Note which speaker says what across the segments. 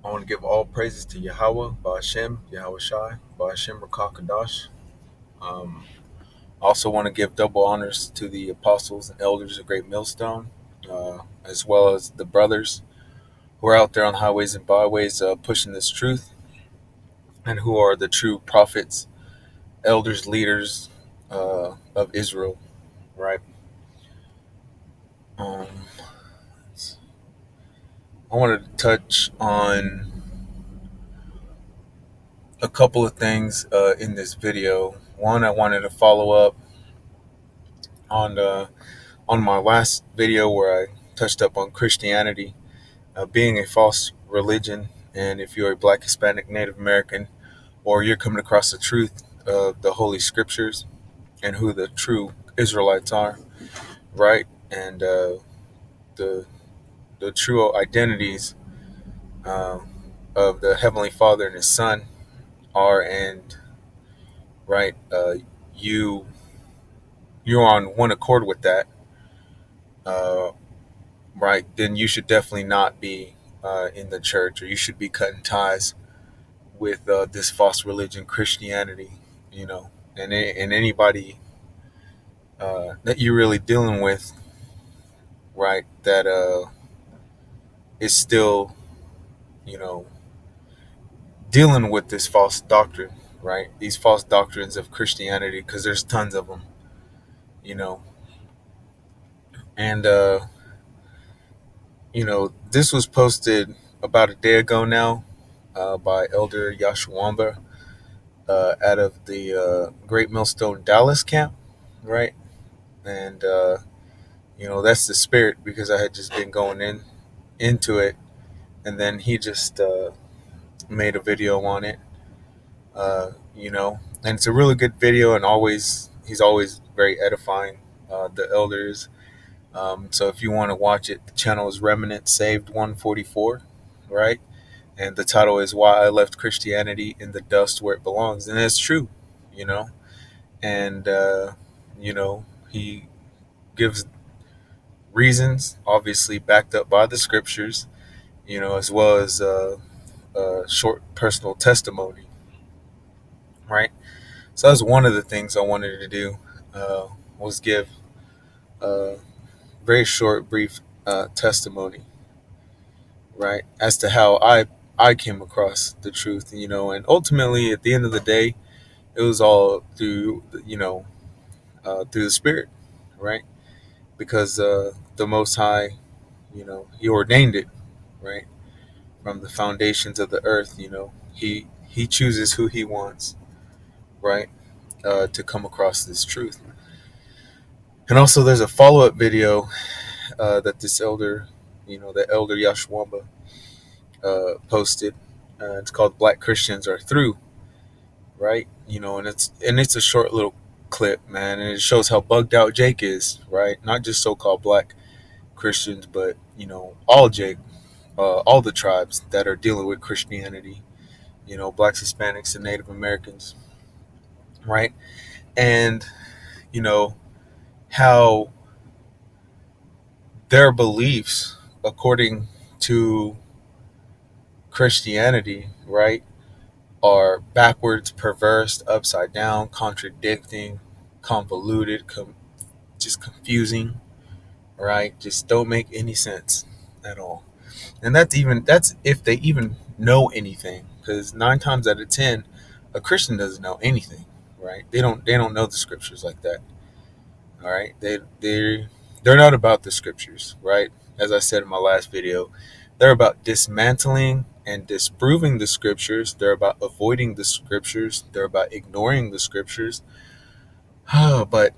Speaker 1: I want to give all praises to Yahweh, Ba'ashem, Yahweh Shai, Ba'ashem Rakakadash. Um, I also want to give double honors to the apostles and elders of Great Millstone, as well as the brothers who are out there on highways and byways pushing this truth, and who are the true prophets, elders, leaders of Israel, right? Um, I wanted to touch on a couple of things in this video. One, I wanted to follow up on my last video where I touched up on Christianity being a false religion, and if you're a Black, Hispanic, Native American, or you're coming across the truth of the Holy Scriptures and who the true Israelites are, right, and the the true identities uh, of the Heavenly Father and His Son are, and right, you you're on one accord with that, uh, right, then you should definitely not be in the church, or you should be cutting ties with this false religion, Christianity, you know, and anybody that you're really dealing with, right, that is still, you know, dealing with this false doctrine, right, these false doctrines of Christianity, because there's tons of them, you know, and this was posted about a day ago now by Elder Yashwamba out of the Great Millstone Dallas camp, right? And that's the spirit, because I had just been going into it, and then he just made a video on it, and it's a really good video, and he's always very edifying, the elders. So if you want to watch it, the channel is Remnant Saved 144, right? And the title is Why I Left Christianity in the Dust Where It Belongs. And it's true, you know. And, he gives reasons, obviously backed up by the scriptures, as well as a short personal testimony, right? So that's one of the things I wanted to do, was give a very short, brief testimony, right, as to how I came across the truth, and ultimately at the end of the day, it was all through, through the Spirit, right? Because the Most High, He ordained it, right, from the foundations of the earth. He chooses who He wants, right, to come across this truth. And also, there's a follow-up video that this elder, the elder Yashwamba, posted. It's called "Black Christians Are Through," right? And it's a short little clip, man, and it shows how bugged out Jake is, right? Not just so-called Black Christians, but all Jake, all the tribes that are dealing with Christianity, Blacks, Hispanics, and Native Americans, right? And how their beliefs, according to Christianity, right, are backwards, perverse, upside down, contradicting, convoluted, just confusing, right? Just don't make any sense at all. And that's if they even know anything, because 9 times out of 10, a Christian doesn't know anything, right? They don't know the scriptures like that. All right, they're not about the scriptures, right? As I said in my last video, they're about dismantling and disproving the scriptures. They're about avoiding the scriptures. They're about ignoring the scriptures. But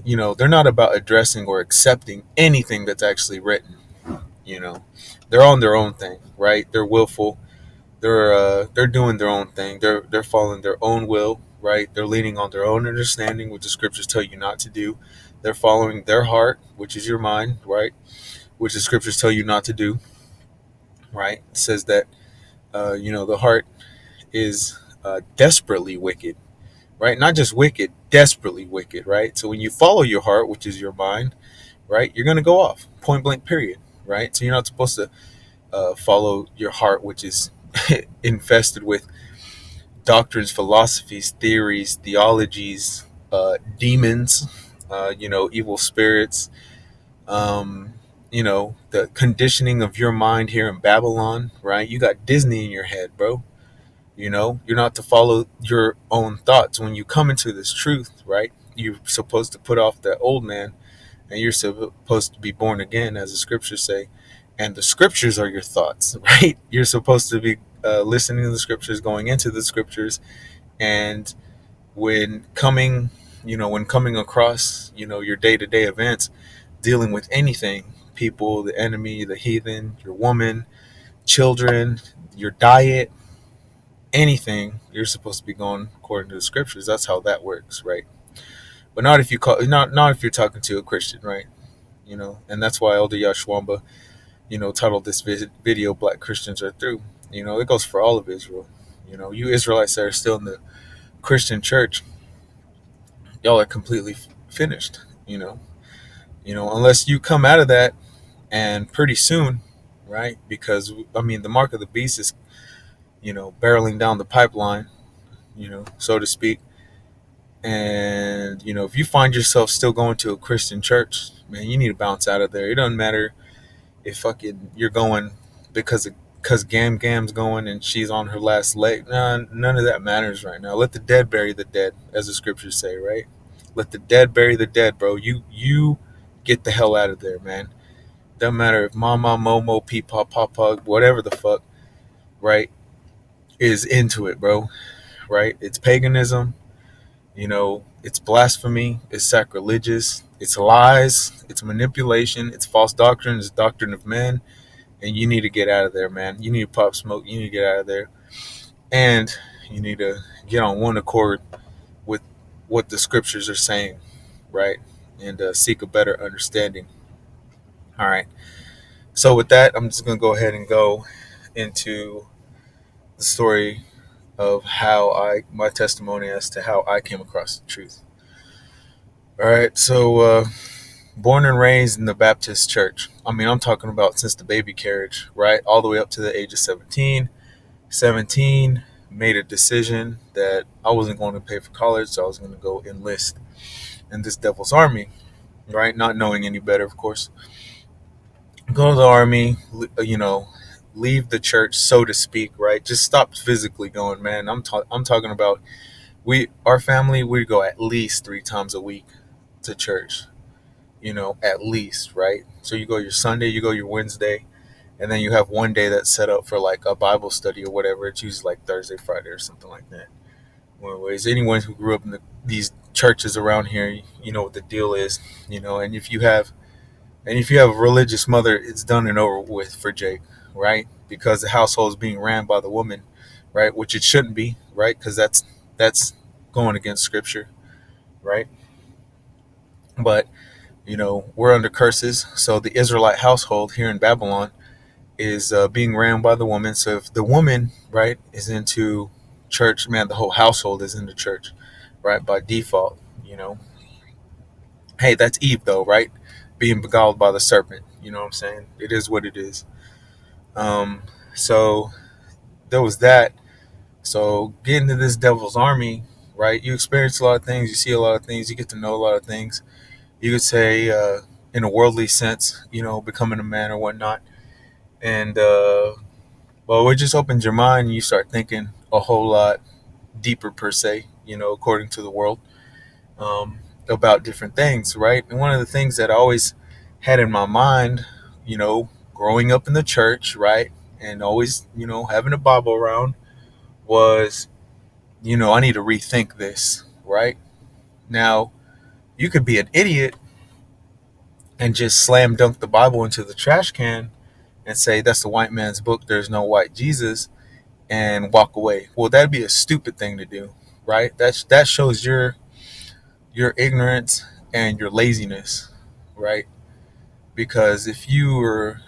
Speaker 1: they're not about addressing or accepting anything that's actually written. You know, they're on their own thing, right? They're willful. They're doing their own thing. They're following their own will, right? They're leaning on their own understanding, which the scriptures tell you not to do. They're following their heart, which is your mind, right? Which the scriptures tell you not to do, right? It says that the heart is desperately wicked, right? Not just wicked, desperately wicked, right? So when you follow your heart, which is your mind, right, you're going to go off, point blank, period, right? So you're not supposed to follow your heart, which is infested with doctrines, philosophies, theories, theologies, demons, evil spirits, um, the conditioning of your mind here in Babylon, right? You got Disney in your head, bro. You're not to follow your own thoughts. When you come into this truth, right? You're supposed to put off that old man, and you're supposed to be born again, as the scriptures say. And the scriptures are your thoughts, right? You're supposed to be listening to the scriptures, going into the scriptures, and when coming, when coming across, your day-to-day events, dealing with anything, people, the enemy, the heathen, your woman, children, your diet, anything, you're supposed to be going according to the scriptures. That's how that works, right? But not if you call, not if you're talking to a Christian, right? And that's why Elder Yashwamba, titled this video "Black Christians Are Through." It goes for all of Israel. You Israelites that are still in the Christian church, y'all are completely finished. Unless you come out of that, and pretty soon, right? Because I mean, the mark of the beast is, barreling down the pipeline, so to speak. And if you find yourself still going to a Christian church, man, you need to bounce out of there. It doesn't matter if fucking you're going because Gam Gam's going and she's on her last leg. Nah, none of that matters right now. Let the dead bury the dead, as the scriptures say, right? Let the dead bury the dead, bro. You get the hell out of there, man. Doesn't matter if Mama, Momo, Peepaw, Papa, whatever the fuck, right, is into it, bro. Right? It's paganism. It's blasphemy. It's sacrilegious. It's lies. It's manipulation. It's false doctrine. It's doctrine of men. And you need to get out of there, man. You need to pop smoke. You need to get out of there. And you need to get on one accord with what the scriptures are saying, right? And seek a better understanding. All right. So with that, I'm just going to go ahead and go into the story of my testimony as to how I came across the truth. All right. So, born and raised in the Baptist church. I mean, I'm talking about since the baby carriage, right? All the way up to the age of 17. 17, made a decision that I wasn't going to pay for college, so I was going to go enlist in this devil's army, right? Not knowing any better, of course. Go to the army, leave the church, so to speak, right? Just stop physically going, man. I'm talking about our family, we go at least 3 times a week to church, at least, right? So you go your Sunday, you go your Wednesday, and then you have one day that's set up for like a Bible study or whatever. It's usually like Thursday, Friday, or something like that. Anyways, anyone who grew up in these churches around here, you know what the deal is, And if you have a religious mother, it's done and over with for Jake, right? Because the household is being ran by the woman, right? Which it shouldn't be, right? Because that's going against scripture, right? But we're under curses. So the Israelite household here in Babylon is being ran by the woman. So if the woman, right, is into church, man, the whole household is into church, right, by default. Hey, that's Eve though, right? Being beguiled by the serpent. You know what I'm saying? It is what it is. So there was that. So getting to this devil's army, right? You experience a lot of things. You see a lot of things. You get to know a lot of things. You could say, in a worldly sense, becoming a man or whatnot. And well, it just opens your mind and you start thinking a whole lot deeper, per se, according to the world, about different things, right? And one of the things that I always had in my mind, growing up in the church, right, and always, having a Bible around was, I need to rethink this, right? Now, you could be an idiot and just slam dunk the Bible into the trash can and say, that's the white man's book, there's no white Jesus, and walk away. Well, that'd be a stupid thing to do, right? That shows your ignorance and your laziness, right? Because if you were,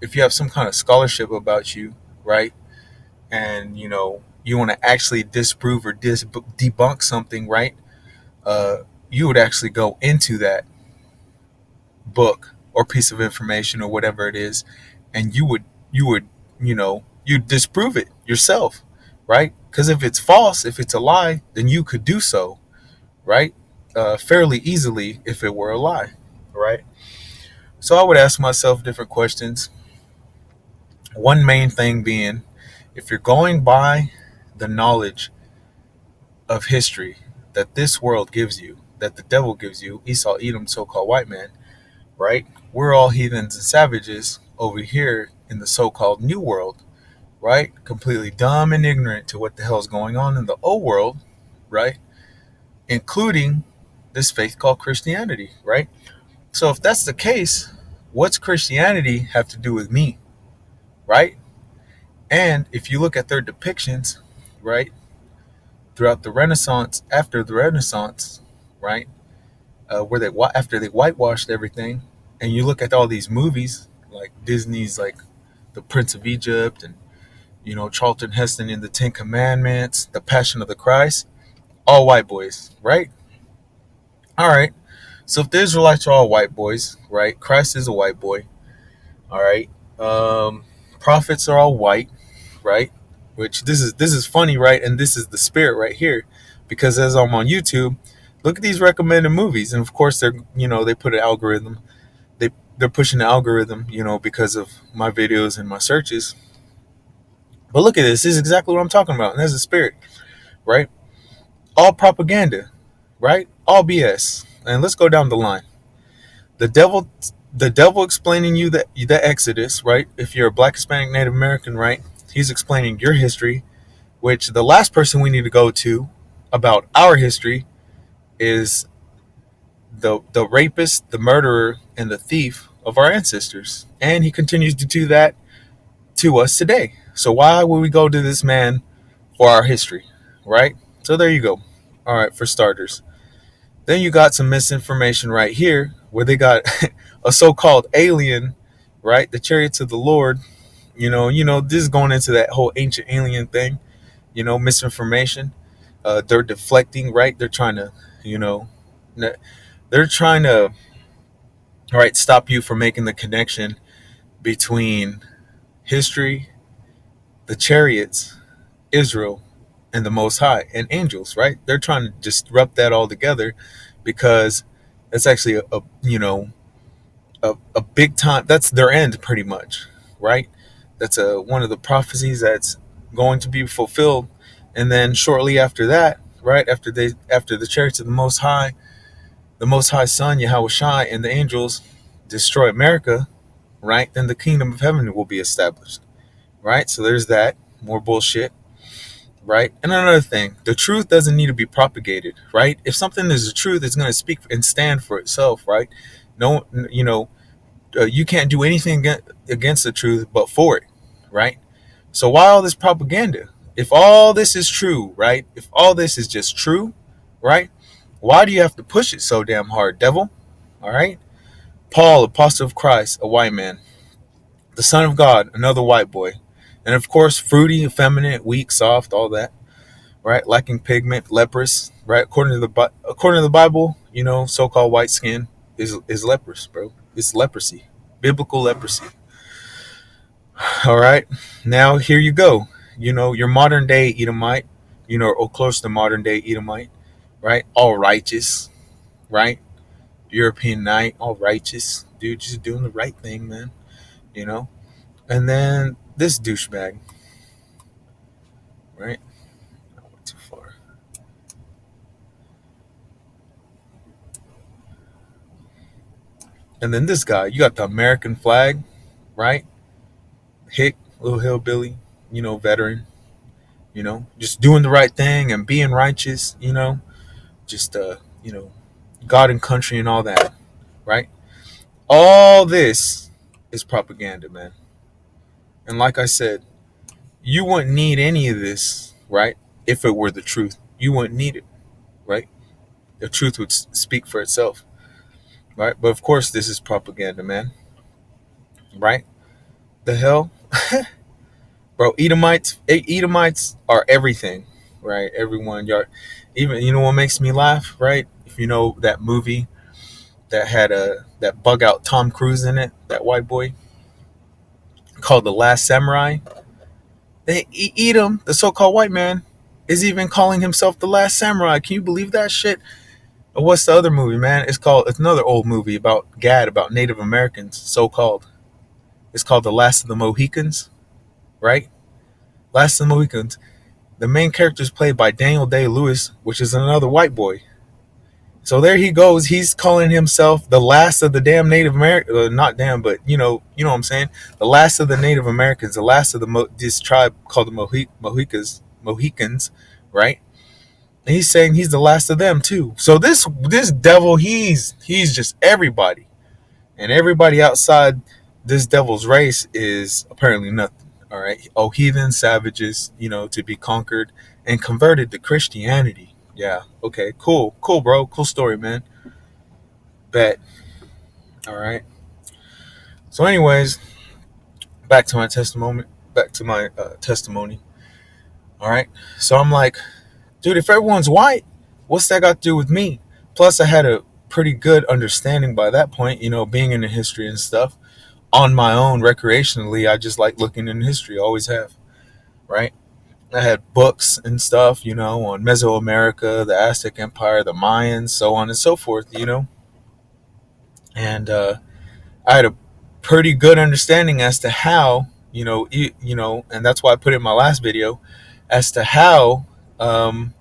Speaker 1: if you have some kind of scholarship about you, right, and you want to actually disprove or debunk something, right, you would actually go into that book or piece of information or whatever it is, and you would, you know, You disprove it yourself, right? Because if it's false, if it's a lie, then you could do so, right? Fairly easily if it were a lie, right? So I would ask myself different questions. One main thing being, if you're going by the knowledge of history that this world gives you, that the devil gives you, Esau, Edom, so called white man, right? We're all heathens and savages over here in the so called new world, right? Completely dumb and ignorant to what the hell's going on in the old world, right? Including this faith called Christianity, right? So if that's the case, what's Christianity have to do with me, right? And if you look at their depictions, right, throughout the Renaissance, after the Renaissance, right, where they after they whitewashed everything, and you look at all these movies like Disney's, like The Prince of Egypt, and Charlton Heston in The Ten Commandments, The Passion of the Christ, all white boys, right? All right. So if the Israelites are all white boys, right? Christ is a white boy, all right. Prophets are all white, right? Which this is funny, right? And this is the spirit right here, because as I'm on YouTube, look at these recommended movies, and of course they put an algorithm. They're pushing the algorithm, because of my videos and my searches. But look at this. This is exactly what I'm talking about, and that's the spirit, right? All propaganda, right? All BS. And let's go down the line. The devil, the devil explaining you the Exodus, right? If you're a Black, Hispanic, Native American, right? He's explaining your history, which the last person we need to go to about our history is the rapist, the murderer, and the thief of our ancestors. And he continues to do that to us today. So why would we go to this man for our history, right? So there you go. All right, for starters. Then you got some misinformation right here where they got a so-called alien, right? The chariots of the Lord. This is going into that whole ancient alien thing, misinformation. They're deflecting, right? They're trying to, you know, they're trying to, right, stop you from making the connection between history, the chariots, Israel, and the Most High and angels, right? They're trying to disrupt that all together because that's actually a big time. That's their end, pretty much, right? That's one of the prophecies that's going to be fulfilled, and then shortly after that, right after the chariots of the Most High Son Yahweh Shai and the angels destroy America, right? Then the kingdom of heaven will be established, right? So there's that more bullshit, right? And another thing, the truth doesn't need to be propagated, right? If something is the truth, it's going to speak and stand for itself, right? No, you can't do anything against the truth but for it, right? So why all this propaganda? If all this is true, right? If all this is just true, right? Why do you have to push it so damn hard, devil? All right. Paul, apostle of Christ, a white man. The Son of God, another white boy. And of course, fruity, effeminate, weak, soft, all that, right? Lacking pigment, leprous, right? According to the Bible, so-called white skin is leprous, bro. It's leprosy, biblical leprosy. All right, now here you go. Your modern day Edomite, or close to modern day Edomite, right? All righteous, right? European night, all righteous, dude, just doing the right thing, man. You know, and then this douchebag, right? I went too far. And then this guy, you got the American flag, right? Hick, little hillbilly, veteran, just doing the right thing and being righteous, just God and country and all that, right? All this is propaganda, man. And like I said, you wouldn't need any of this, right? If it were the truth, you wouldn't need it, right? The truth would speak for itself, right? But of course, this is propaganda, man, right? The hell, bro. Edomites are everything, right? Everyone, y'all. Even what makes me laugh, right? If you know that movie that had that bug out Tom Cruise in it, that white boy, called The Last Samurai. They eat him. The so-called white man is even calling himself the last samurai. Can you believe that shit? Or what's the other movie, man? It's another old movie about about Native Americans, so-called. It's called The Last of the Mohicans, right? Last of the Mohicans. The main character is played by Daniel Day-Lewis, which is another white boy. So there he goes. He's calling himself the last of the damn Native Americans. Not damn, but you know what I'm saying. The last of the Native Americans, the last of this tribe called the Mohicans, right? And he's saying he's the last of them too. So this devil, he's just everybody, and everybody outside this devil's race is apparently nothing. All right, oh heathen savages, to be conquered and converted to Christianity. Yeah, okay, cool, bro, cool story, man. Bet. All right. So, anyways, back to my testimony. Back to my testimony. All right. So I'm like, dude, if everyone's white, what's that got to do with me? Plus, I had a pretty good understanding by that point, being into history and stuff on my own recreationally. I just like looking into history, always have, right? I had books and stuff, on Mesoamerica, the Aztec Empire, the Mayans, so on and so forth, and I had a pretty good understanding as to how, and that's why I put it in my last video, as to how so-called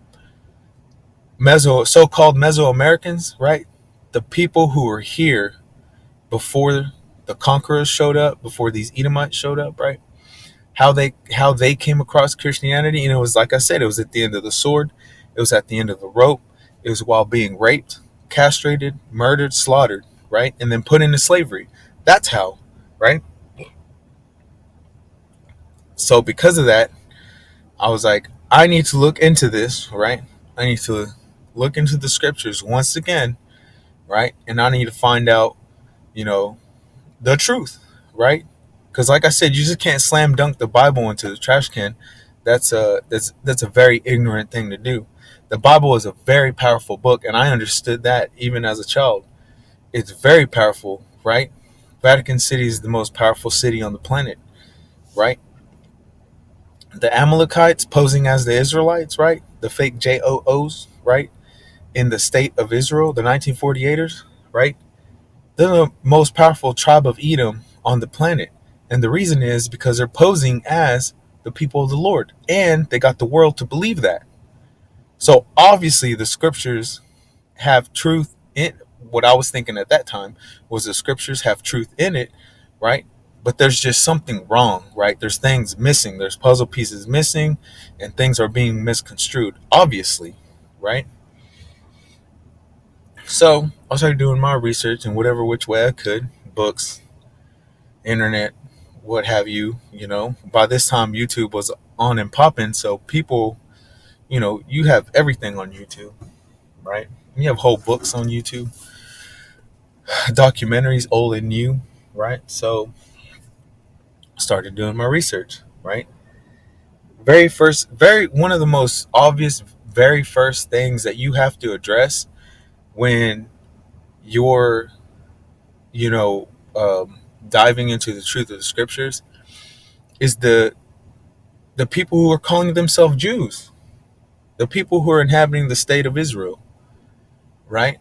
Speaker 1: Mesoamericans, right? The people who were here before the conquerors showed up, before these Edomites showed up, right? How they came across Christianity, and it was like I said, it was at the end of the sword, it was at the end of the rope, it was while being raped, castrated, murdered, slaughtered, right, and then put into slavery. That's how, right? So because of that, I was like, I need to look into this, right? I need to look into the scriptures once again, right? And I need to find out, you know, the truth, right? Because like I said, you just can't slam dunk the Bible into the trash can. That's a very ignorant thing to do. The Bible is a very powerful book, and I understood that even as a child. It's very powerful, right? Vatican City is the most powerful city on the planet, right? The Amalekites posing as the Israelites, right? The fake JOOs, right? In the state of Israel, the 1948ers, right? They're the most powerful tribe of Edom on the planet. And the reason is because they're posing as the people of the Lord. And they got the world to believe that. So obviously the scriptures have truth in what I was thinking at that time was the scriptures have truth in it, right? But there's just something wrong, right? There's things missing, there's puzzle pieces missing, and things are being misconstrued, obviously, right? So I started doing my research in whatever which way I could, books, internet, what have you, By this time YouTube was on and popping, so people, you have everything on YouTube, right? You have whole books on YouTube, documentaries, old and new, right? So I started doing my research, right? One of the most obvious, very first things that you have to address when you're, you know, diving into the truth of the scriptures is the people who are calling themselves Jews, the people who are inhabiting the state of Israel, right?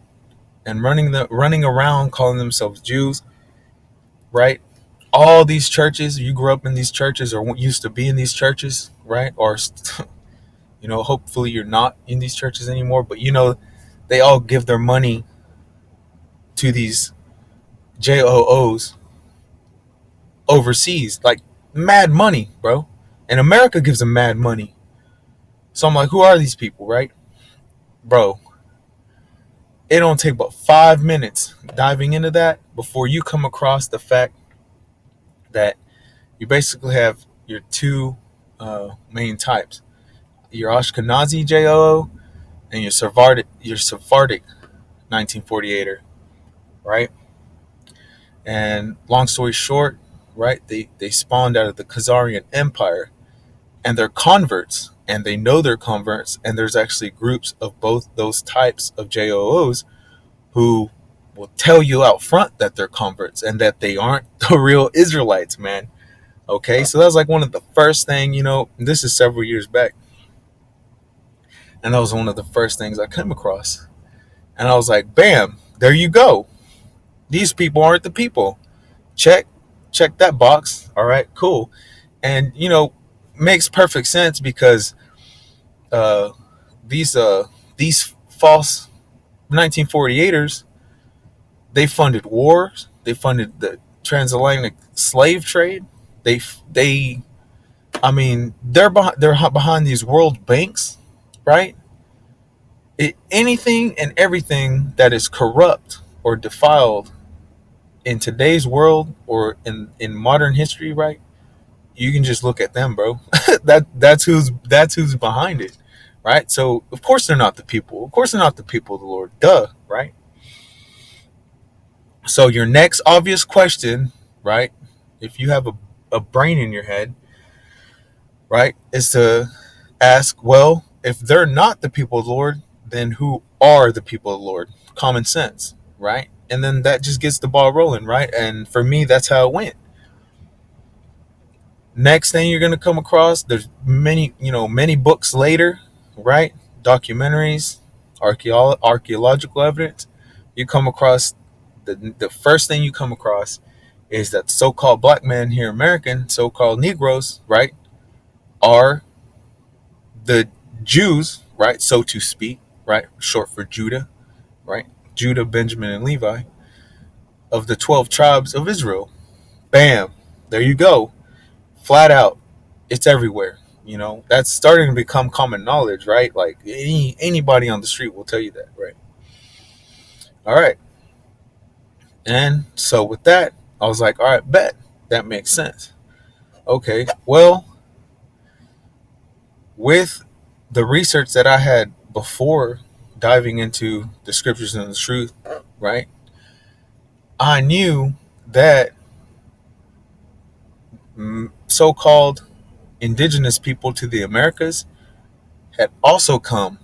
Speaker 1: And running around calling themselves Jews, right? All these churches, you grew up in these churches or used to be in these churches, right? Or hopefully you're not in these churches anymore, but they all give their money to these JOOs overseas, like mad money, bro. And America gives them mad money. So I'm like, who are these people, right? Bro, it don't take but 5 minutes diving into that before you come across the fact that you basically have your two main types: your Ashkenazi JOO and your Sephardic 1948er, right? And long story short, right, they spawned out of the Khazarian Empire, and they're converts, and they know they're converts, and there's actually groups of both those types of JOOs who will tell you out front that they're converts and that they aren't the real Israelites, man. Okay, so that was like one of the first thing, this is several years back, and that was one of the first things I came across. And I was like, bam, there you go. These people aren't the people. Check, check that box. All right, cool. And makes perfect sense because uh, these false 1948ers, they funded wars, they funded the transatlantic slave trade. They I mean, they're behind these world banks, right? Anything and everything that is corrupt or defiled in today's world or in modern history, right? You can just look at them, bro. That's who's behind it, right? So of course they're not the people. Of course they're not the people of the Lord. Duh, right? So your next obvious question, right? If you have a brain in your head, right, is to ask, well, if they're not the people of the Lord, then who are the people of the Lord? Common sense, right? And then that just gets the ball rolling, right? And for me, that's how it went. Next thing you're going to come across, there's many books later, right? Documentaries, archaeological evidence. You come across the first thing you come across is that so-called black men here, American, so-called Negroes, right, are the Jews, right, so to speak, right, short for Judah, right, Judah, Benjamin, and Levi, of the 12 tribes of Israel. Bam, there you go, flat out, it's everywhere. That's starting to become common knowledge, right? Like anybody on the street will tell you that, right? All right, and so with that, I was like, all right, bet that makes sense. Okay, well, with the research that I had before diving into the scriptures and the truth, right? I knew that so-called indigenous people to the Americas had also come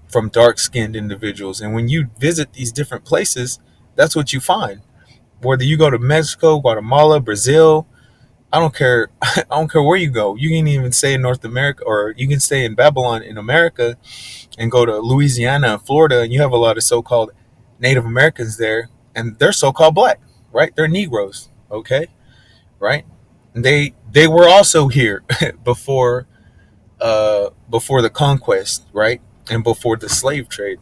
Speaker 1: from dark-skinned individuals. And when you visit these different places, that's what you find. Whether you go to Mexico, Guatemala, Brazil, I don't care. I don't care where you go. You can even stay in North America, or you can stay in Babylon in America and go to Louisiana and Florida, and you have a lot of so-called Native Americans there, and they're so-called black, right? They're Negroes, okay, right? And they were also here before the conquest, right, and before the slave trade,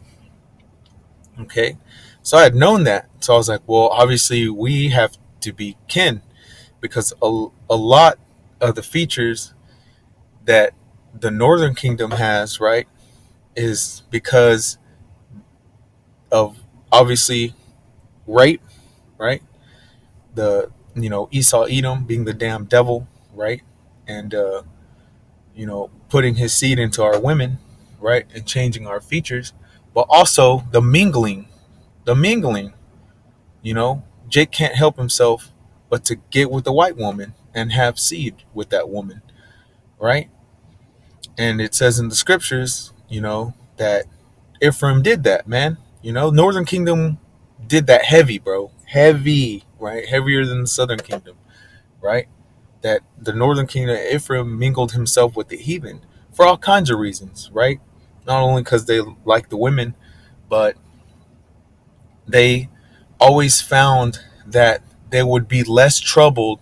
Speaker 1: okay. So I had known that, so I was like, well, obviously we have to be kin because a lot of the features that the Northern Kingdom has, right, is because of obviously rape, right? The Esau Edom being the damn devil, right? And putting his seed into our women, right? And changing our features, but also the mingling, Jake can't help himself but to get with the white woman and have seed with that woman, right? And it says in the scriptures, that Ephraim did that, man. Northern Kingdom did that heavy, bro. Heavy, right? Heavier than the Southern Kingdom, right? That the Northern Kingdom, Ephraim mingled himself with the heathen for all kinds of reasons, right? Not only because they like the women, but they always found that they would be less troubled,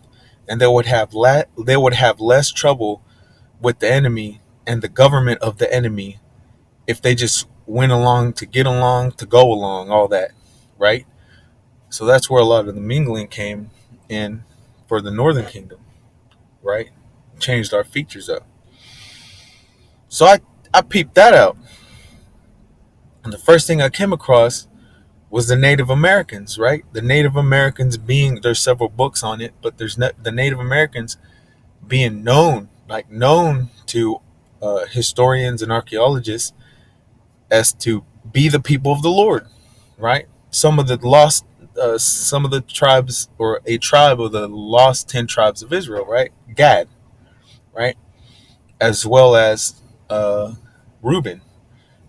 Speaker 1: and they would have less trouble with the enemy and the government of the enemy if they just went along to get along, to go along, all that, right? So that's where a lot of the mingling came in for the Northern Kingdom, right? Changed our features up. So I peeped that out. And the first thing I came across was the Native Americans, right? The Native Americans being, there's several books on it, but there's the Native Americans being known to historians and archaeologists as to be the people of the Lord, right? Some of the tribes, or a tribe of the lost 10 tribes of Israel, right? Gad, right? As well as Reuben,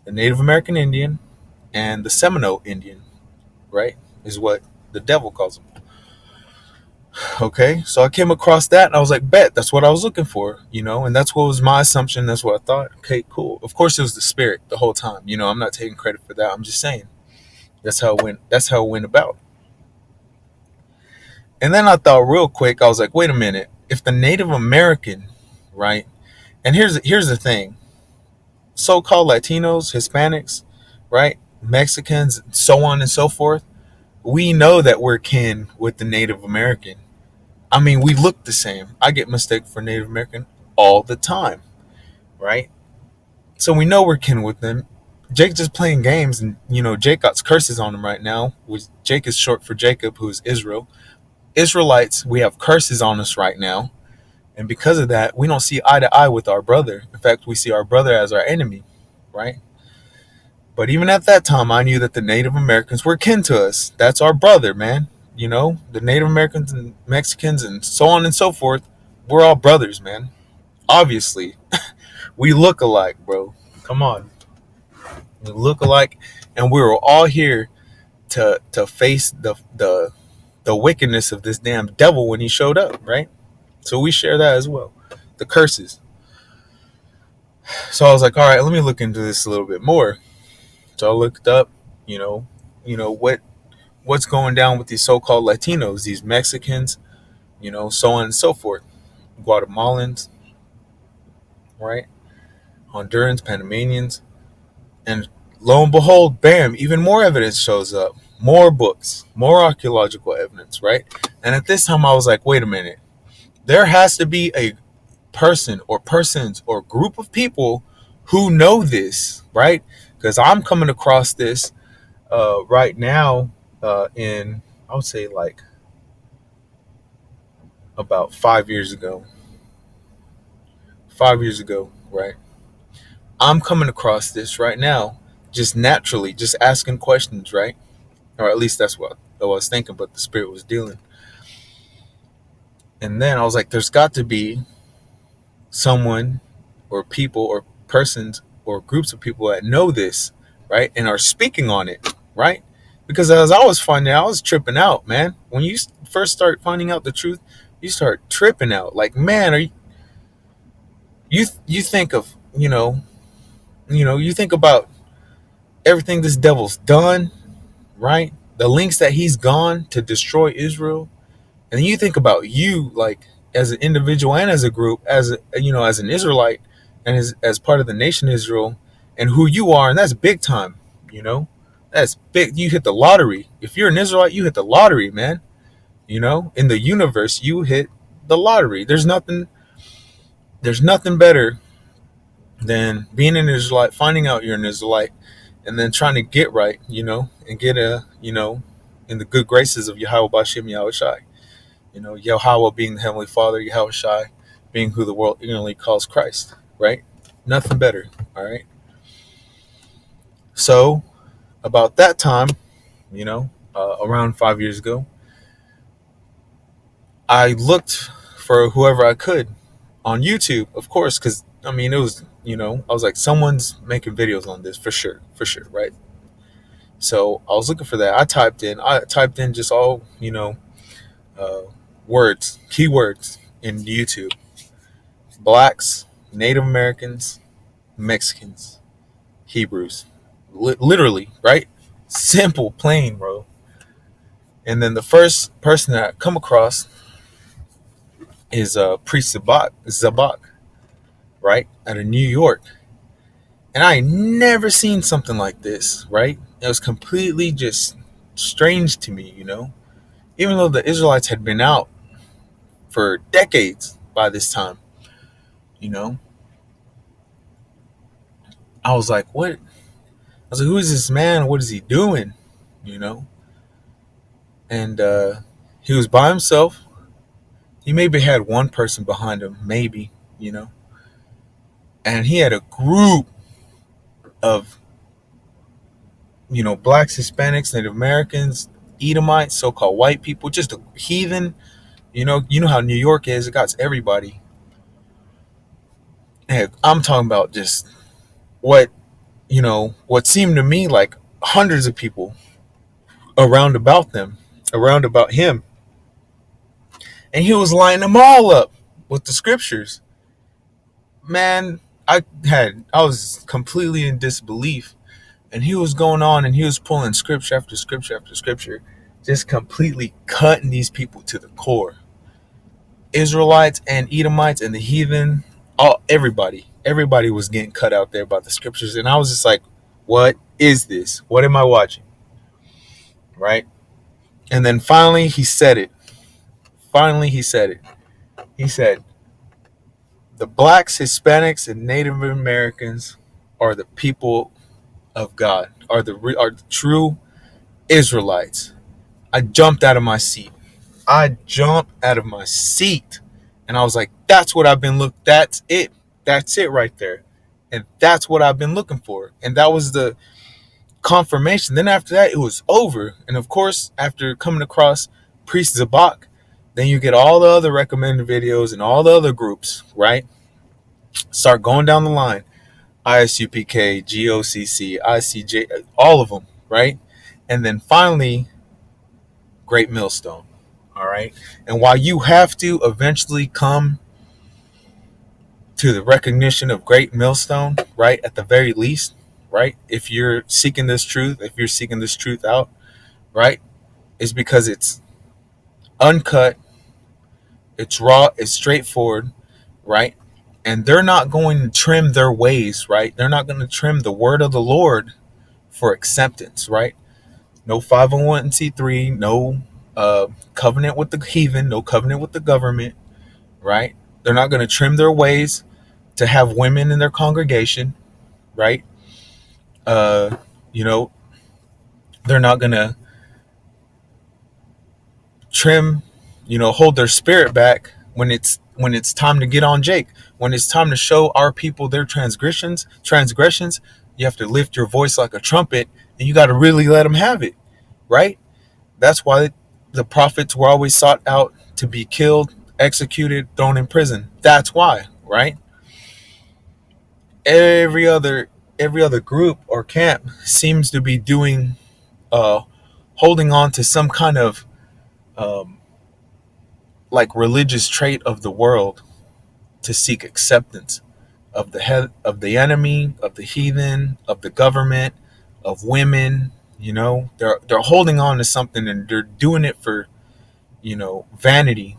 Speaker 1: the Native American Indian, and the Seminole Indian, right? Is what the devil calls them. Okay, so I came across that and I was like, bet, that's what I was looking for, and that's what was my assumption. That's what I thought. Okay, cool. Of course, it was the spirit the whole time. I'm not taking credit for that. I'm just saying that's how it went. That's how it went about. And then I thought real quick, I was like, wait a minute. If the Native American, right? And here's the thing: so-called Latinos, Hispanics, right? Mexicans, so on and so forth. We know that we're kin with the Native American. I mean, we look the same. I get mistaken for Native American all the time, right? So we know we're kin with them. Jake just playing games, and Jake got curses on him right now. Which Jake is short for Jacob, who is Israel. Israelites, we have curses on us right now, and because of that, we don't see eye to eye with our brother. In fact, we see our brother as our enemy, right? But even at that time, I knew that the Native Americans were kin to us. That's our brother, man. The Native Americans and Mexicans and so on and so forth, we're all brothers, man. Obviously, we look alike, bro. Come on. We look alike, and we were all here to face the wickedness of this damn devil when he showed up, right? So we share that as well. The curses. So I was like, all right, let me look into this a little bit more. So I looked up, you know, what's going down with these so-called Latinos, these Mexicans, so on and so forth, Guatemalans, right? Hondurans, Panamanians, and lo and behold, bam, even more evidence shows up, more books, more archaeological evidence, right? And at this time, I was like, wait a minute, there has to be a person or persons or group of people who know this, right? Because I'm coming across this right now in, I would say, like about 5 years ago. 5 years ago, right? I'm coming across this right now, just naturally, just asking questions, right? Or at least that's what I was thinking, but the spirit was dealing. And then I was like, there's got to be someone or people or persons or groups of people that know this, right? And are speaking on it, right? Because as I was finding out, I was tripping out, man. When you first start finding out the truth, you start tripping out. Like, man, are you think of, you think about everything this devil's done, right? The links that he's gone to destroy Israel. And then you think about you, like, as an individual and as a group, as an Israelite, and as part of the nation Israel, and who you are, and that's big time. You know, that's big. You hit the lottery. If you're an Israelite, you hit the lottery, man. In the universe, you hit the lottery. There's nothing. There's nothing better than being an Israelite, finding out you're an Israelite, and then trying to get right. And get in the good graces of Yahweh Bashim Yahweh Shai. Yahweh being the Heavenly Father, Yahweh Shai being who the world ignorantly calls Christ, right? Nothing better, all right? So, about that time, around 5 years ago, I looked for whoever I could on YouTube, of course, because, it was, I was like, someone's making videos on this for sure, right? So, I was looking for that. I typed in just all, uh, words, keywords in YouTube. Blacks, Native Americans, Mexicans, Hebrews. Literally, right? Simple, plain, bro. And then the first person that I come across is Priest Zabak, right? Out of New York. And I never seen something like this, right? It was completely just strange to me, Even though the Israelites had been out for decades by this time, you know? I was like, what? I was like, who is this man? What is he doing? You know? And he was by himself. He maybe had one person behind him, maybe, and he had a group of, blacks, Hispanics, Native Americans, Edomites, so-called white people, just a heathen. You know how New York is. It got everybody. And I'm talking about just what seemed to me like hundreds of people around about him. and he was lining them all up with the scriptures. Man, I was completely in disbelief, and he was going on and he was pulling scripture after scripture after scripture, just completely cutting these people to the core. Israelites and Edomites and the heathen, everybody was getting cut out there by the scriptures, and I was just like, what is this? What am I watching? Right? And then finally he said it. He said, the blacks, Hispanics, and Native Americans are the people of God, are the true Israelites. I jumped out of my seat. And I was like, that's what I've been looking. That's it. That's it right there. And that's what I've been looking for. And that was the confirmation. Then after that, it was over. And of course, after coming across Priest Zabak, then you get all the other recommended videos and all the other groups, right? Start going down the line. ISUPK, GOCC, ICJ, all of them, right? And then finally, Great Millstone, all right? And while you have to eventually come to the recognition of Great Millstone, right, at the very least, right, if you're seeking this truth out, right, is because it's uncut, it's raw, it's straightforward, right? And they're not going to trim their ways, right? They're not going to trim the word of the Lord for acceptance, right? No 501c3, no covenant with the heathen, no covenant with the government, right? They're not going to trim their ways to have women in their congregation, right? Uh, you know, they're not going to trim, hold their spirit back when it's time to get on Jake, when it's time to show our people their transgressions. You have to lift your voice like a trumpet, and you got to really let them have it, right? That's why the prophets were always sought out to be killed, executed, thrown in prison. That's why, right? Every other group or camp seems to be doing, holding on to some kind of um, like religious trait of the world to seek acceptance of the head of the enemy, of the heathen, of the government, of women. They're holding on to something, and they're doing it for vanity,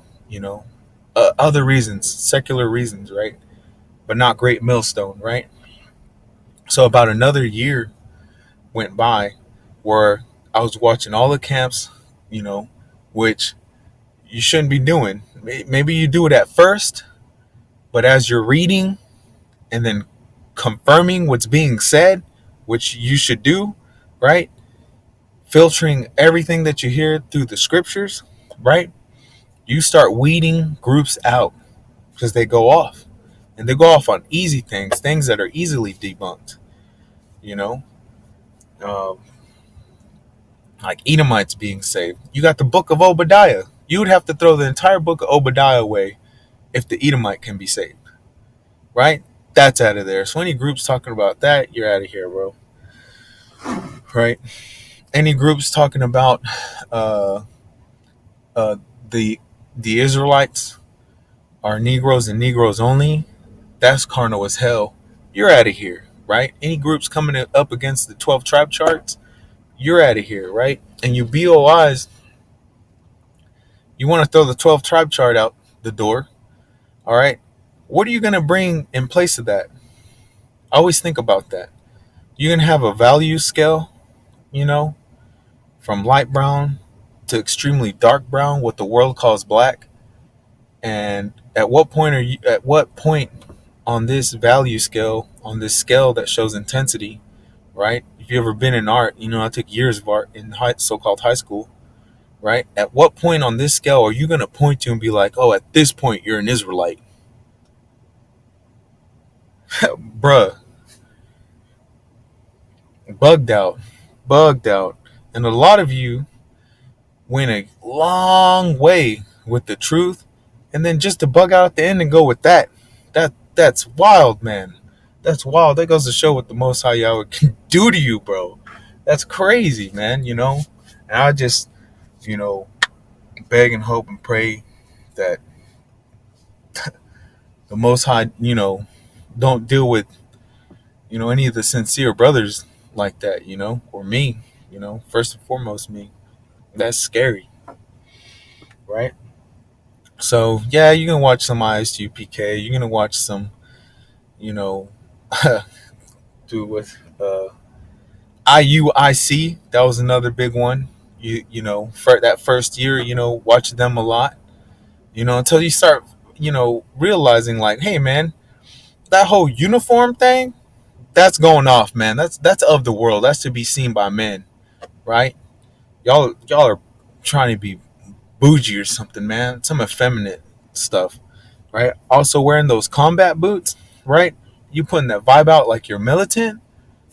Speaker 1: other reasons, secular reasons, right? But not Great Millstone, right? So about another year went by where I was watching all the camps, which you shouldn't be doing. Maybe you do it at first, but as you're reading and then confirming what's being said, which you should do, right? Filtering everything that you hear through the scriptures, right? You start weeding groups out because they go off. And they go off on easy things that are easily debunked, you know? Um, like Edomites being saved. You got the book of Obadiah. You would have to throw the entire book of Obadiah away if the Edomite can be saved, right? That's out of there. So any groups talking about that, you're out of here, bro. Right? Any groups talking about uh, uh, the the Israelites are Negroes and Negroes only, that's carnal as hell. You're out of here, right? Any groups coming up against the 12 tribe charts, you're out of here, right? And you BOIs, you want to throw the 12 tribe chart out the door, all right? What are you going to bring in place of that? I always think about that. You're going to have a value scale, you know, from light brown to extremely dark brown, what the world calls black. And at what point on this value scale, on this scale that shows intensity, right? If you've ever been in art, I took years of art in so-called high school, right? At what point on this scale are you going to point to and be like, oh, at this point, you're an Israelite? Bruh, bugged out, bugged out. And a lot of you went a long way with the truth, and then just to bug out at the end and go with that's wild, man. That's wild. That goes to show what the Most High Yahweh can do to you, bro. That's crazy, man. And I just, beg and hope and pray that the Most High, don't deal with, any of the sincere brothers like that, or me, first and foremost me. That's scary, right? So yeah, you're gonna watch some ISUPK. You're gonna watch some, you know, do with IUIC. That was another big one. For that first year, watch them a lot. Until you start, realizing like, hey man, that whole uniform thing, that's going off, man. That's of the world. That's to be seen by men, right? Y'all are trying to be bougie or something, man. Some effeminate stuff, right? Also wearing those combat boots, right? You putting that vibe out like you're militant,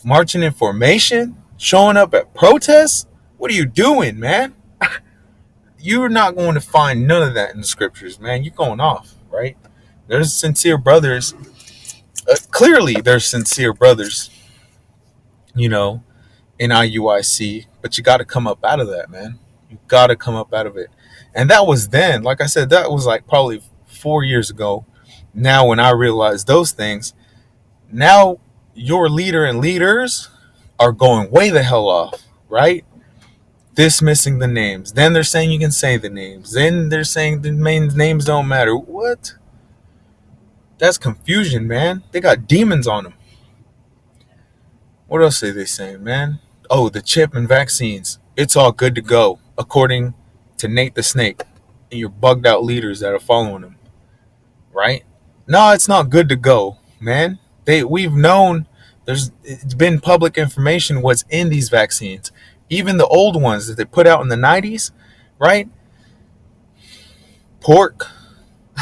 Speaker 1: marching in formation, showing up at protests. What are you doing, man? You're not going to find none of that in the scriptures, man. You're going off, right? There's sincere brothers. Clearly, there's sincere brothers, you know, in IUIC, but you got to come up out of that, man. You got to come up out of it. And that was then, like I said, that was like probably 4 years ago. Now, when I realized those things, now your leader and leaders are going way the hell off, right? Dismissing the names. Then they're saying you can say the names. Then they're saying the main names don't matter. What? That's confusion, man. They got demons on them. What else are they saying, man? Oh, the chip and vaccines. It's all good to go, according to Nate the Snake and your bugged out leaders that are following him, right? No, it's not good to go, man. We've known it's been public information what's in these vaccines. Even the old ones that they put out in the 90s, right? Pork.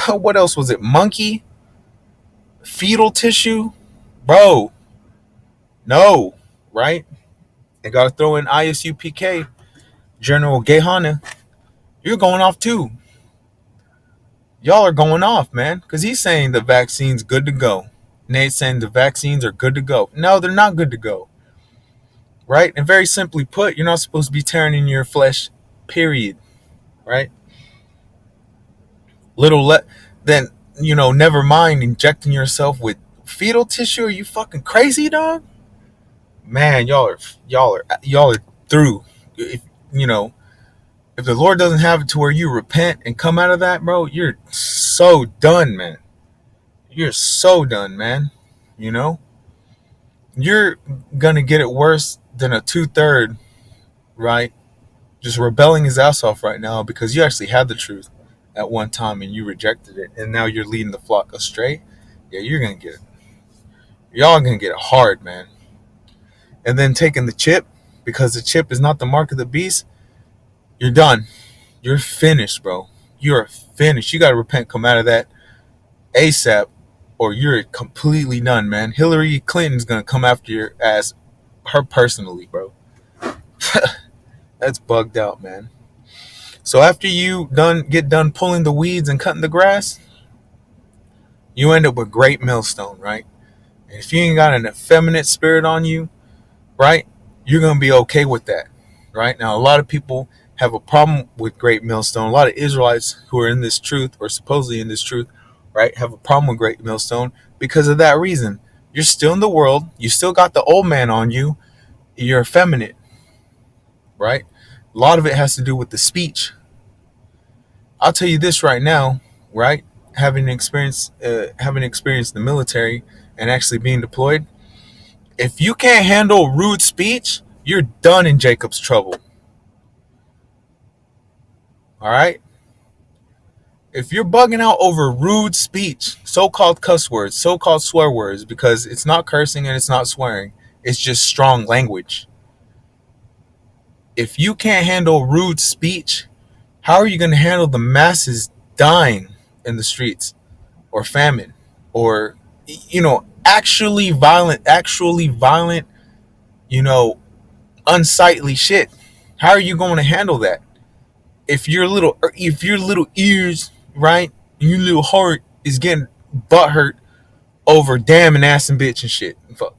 Speaker 1: What else was it? Monkey? Fetal tissue? Bro, no, right? They got to throw in ISUPK, General Gehana. You're going off too. Y'all are going off, man, because he's saying the vaccine's good to go. Nate's saying the vaccines are good to go. No, they're not good to go, right? And very simply put, you're not supposed to be tearing in your flesh, period, right? Then, never mind injecting yourself with fetal tissue. Are you fucking crazy, dog? Man, y'all are through. If the Lord doesn't have it to where you repent and come out of that, bro, you're so done, man. You're so done, man. You're gonna get it worse than a 2/3, right? Just rebelling his ass off right now because you actually had the truth at one time and you rejected it, and now you're leading the flock astray. Yeah, y'all gonna get it hard, man. And then taking the chip, because the chip is not the mark of the beast, you're done. You're finished, bro. You're finished. You gotta repent, come out of that ASAP, or you're completely done, man. Hillary Clinton's gonna come after your ass, her personally, bro. That's bugged out, man. So after you get done pulling the weeds and cutting the grass, you end up with great millstone, right? And if you ain't got an effeminate spirit on you, right, you're gonna be okay with that, right? Now, a lot of people have a problem with great millstone. A lot of Israelites who are in this truth, or supposedly in this truth, right, have a problem with great millstone because of that reason. You're still in the world. You still got the old man on you. You're effeminate, right? A lot of it has to do with the speech. I'll tell you this right now, right? Having experienced the military and actually being deployed, if you can't handle rude speech, you're done in Jacob's trouble. All right? If you're bugging out over rude speech, so-called cuss words, so-called swear words, because it's not cursing and it's not swearing, it's just strong language. If you can't handle rude speech, how are you going to handle the masses dying in the streets, or famine, or actually violent, unsightly shit? How are you going to handle that? If your little ears, right, your little heart is getting butthurt over damn and ass and bitch and shit, fuck,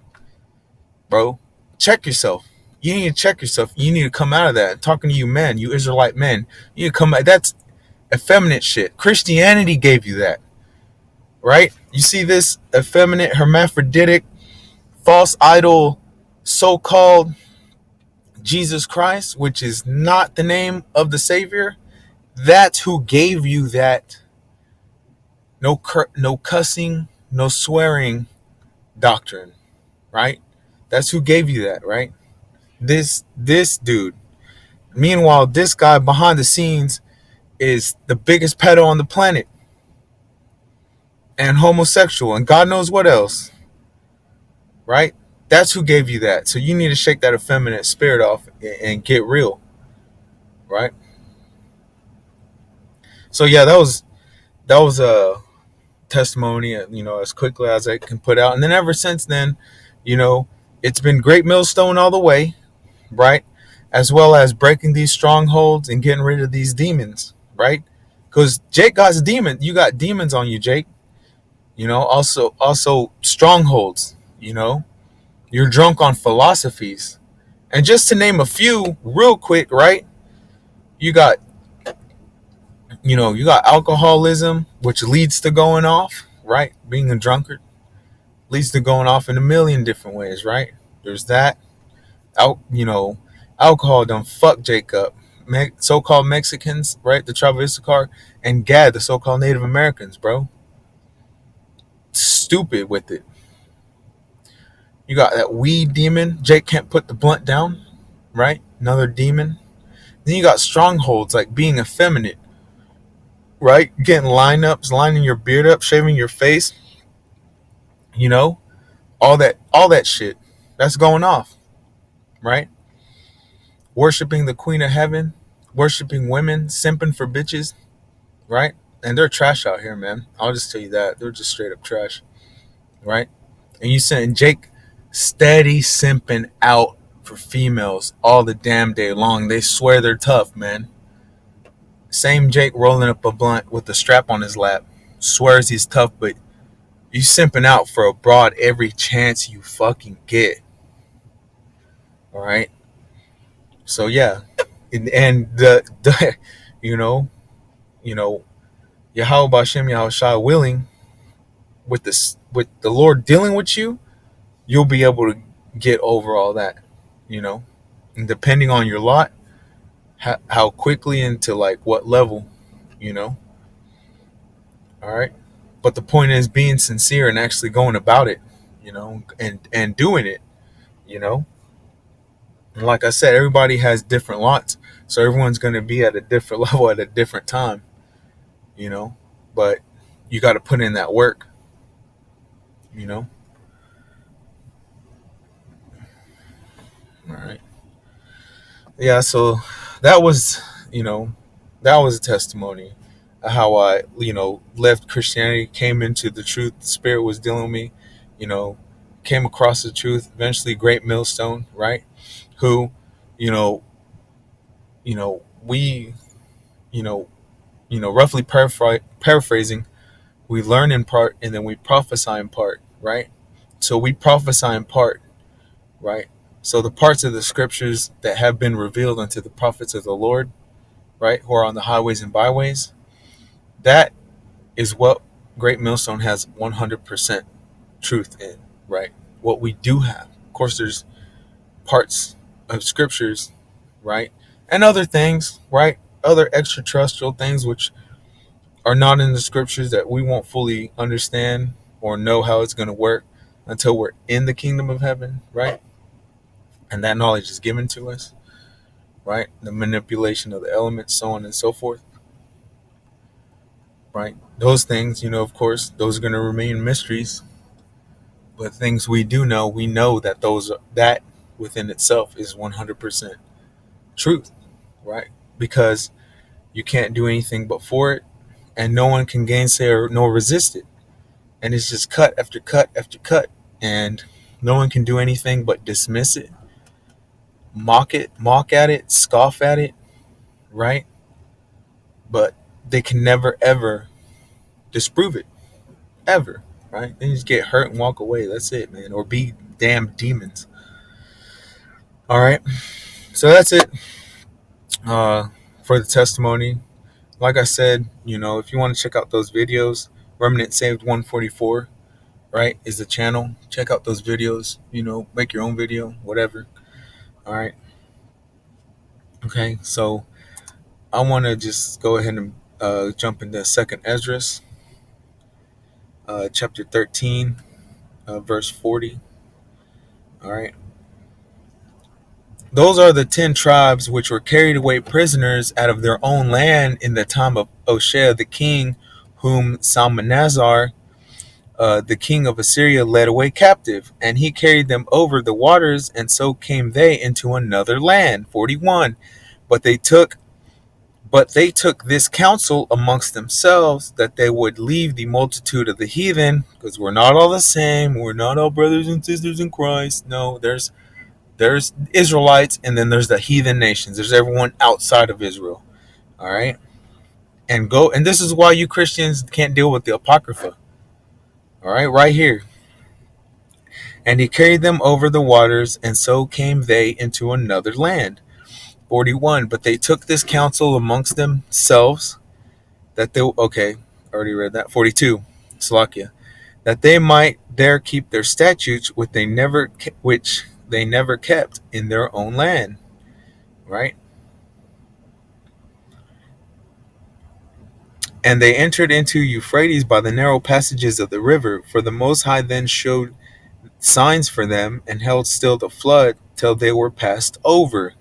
Speaker 1: bro, check yourself. You need to check yourself. You need to come out of that. I'm talking to you men, you Israelite men. You need to come out. effeminate shit. Christianity gave you that, right? You see this effeminate, hermaphroditic, false idol, so-called Jesus Christ, which is not the name of the Savior. That's who gave you that no cussing, no swearing doctrine, right? That's who gave you that, right? This dude. Meanwhile, this guy behind the scenes is the biggest pedo on the planet and homosexual and God knows what else, right? That's who gave you that. So you need to shake that effeminate spirit off and get real, right? So yeah, that was a testimony, as quickly as I can put out. And then ever since then, you know, it's been Great Millstone all the way, right? As well as breaking these strongholds and getting rid of these demons, right? Because Jake got a demon. You got demons on you, Jake. Also strongholds. You're drunk on philosophies. And just to name a few real quick, right? You got alcoholism, which leads to going off, right? Being a drunkard leads to going off in a million different ways, right? There's that. Alcohol done fuck Jacob. So-called Mexicans, right? The tribe of Issachar, and Gad, the so-called Native Americans, bro. Stupid with it. You got that weed demon. Jake can't put the blunt down, right? Another demon. Then you got strongholds like being effeminate, right? Getting lineups, lining your beard up, shaving your face. All that shit. That's going off, right? Worshipping the Queen of Heaven, worshipping women, simping for bitches, right? And they're trash out here, man. I'll just tell you that. They're just straight up trash, right? And you send Jake steady simping out for females all the damn day long. They swear they're tough, man. Same Jake rolling up a blunt with the strap on his lap. Swears he's tough, but you simping out for a broad every chance you fucking get. All right? So yeah. And the you know, Yahweh Bashem Yahushua willing, with the Lord dealing with you, you'll be able to get over all that, and depending on your lot, how quickly and to like what level, all right. But the point is being sincere and actually going about it, and doing it, you know. And like I said, everybody has different lots, so everyone's going to be at a different level at a different time, you know. But you got to put in that work, you know. All right. Yeah, so that was, that was a testimony of how I, left Christianity, came into the truth. The Spirit was dealing with me, you know, came across the truth. Eventually, Great Millstone, right? Who, we, roughly paraphrasing, we learn in part and then we prophesy in part, right? So we prophesy in part, right? So the parts of the scriptures that have been revealed unto the prophets of the Lord, right, who are on the highways and byways, that is what Great Millstone has 100% truth in, right? What we do have. Of course, there's parts of scriptures, right, and other things, right, other extraterrestrial things which are not in the scriptures that we won't fully understand or know how it's going to work until we're in the kingdom of heaven, right? And that knowledge is given to us, right? The manipulation of the elements, so on and so forth, right? Those things, of course, those are going to remain mysteries. But things we do know, we know that that within itself is 100% truth, right? Because you can't do anything but for it, and no one can gainsay or nor resist it. And it's just cut after cut after cut, and no one can do anything but dismiss it, mock at it, scoff at it, right? But they can never ever disprove it, ever, right? They just get hurt and walk away. That's it, man. Or be damn demons. All right, so that's it for the testimony. Like I said, if you want to check out those videos, Remnant Saved 144, right, is the channel. Check out those videos, make your own video, whatever. All right. Okay. So I want to just go ahead and jump into Second Esdras, chapter 13, verse 40. All right. Those are the 10 tribes which were carried away prisoners out of their own land in the time of Oshea the king, whom Salmanazar, the king of Assyria, led away captive, and he carried them over the waters, and so came they into another land. 41. But they took this counsel amongst themselves, that they would leave the multitude of the heathen, because we're not all the same. We're not all brothers and sisters in Christ. No, there's Israelites, and then there's the heathen nations. There's everyone outside of Israel. All right, and this is why you Christians can't deal with the Apocrypha. All right here. And he carried them over the waters, and so came they into another land. 41. But they took this counsel amongst themselves, that they, okay, already read that. 42. Slovakia. That they might there keep their statutes, which they never kept in their own land. Right? And they entered into Euphrates by the narrow passages of the river, for the Most High then showed signs for them, and held still the flood till they were passed over.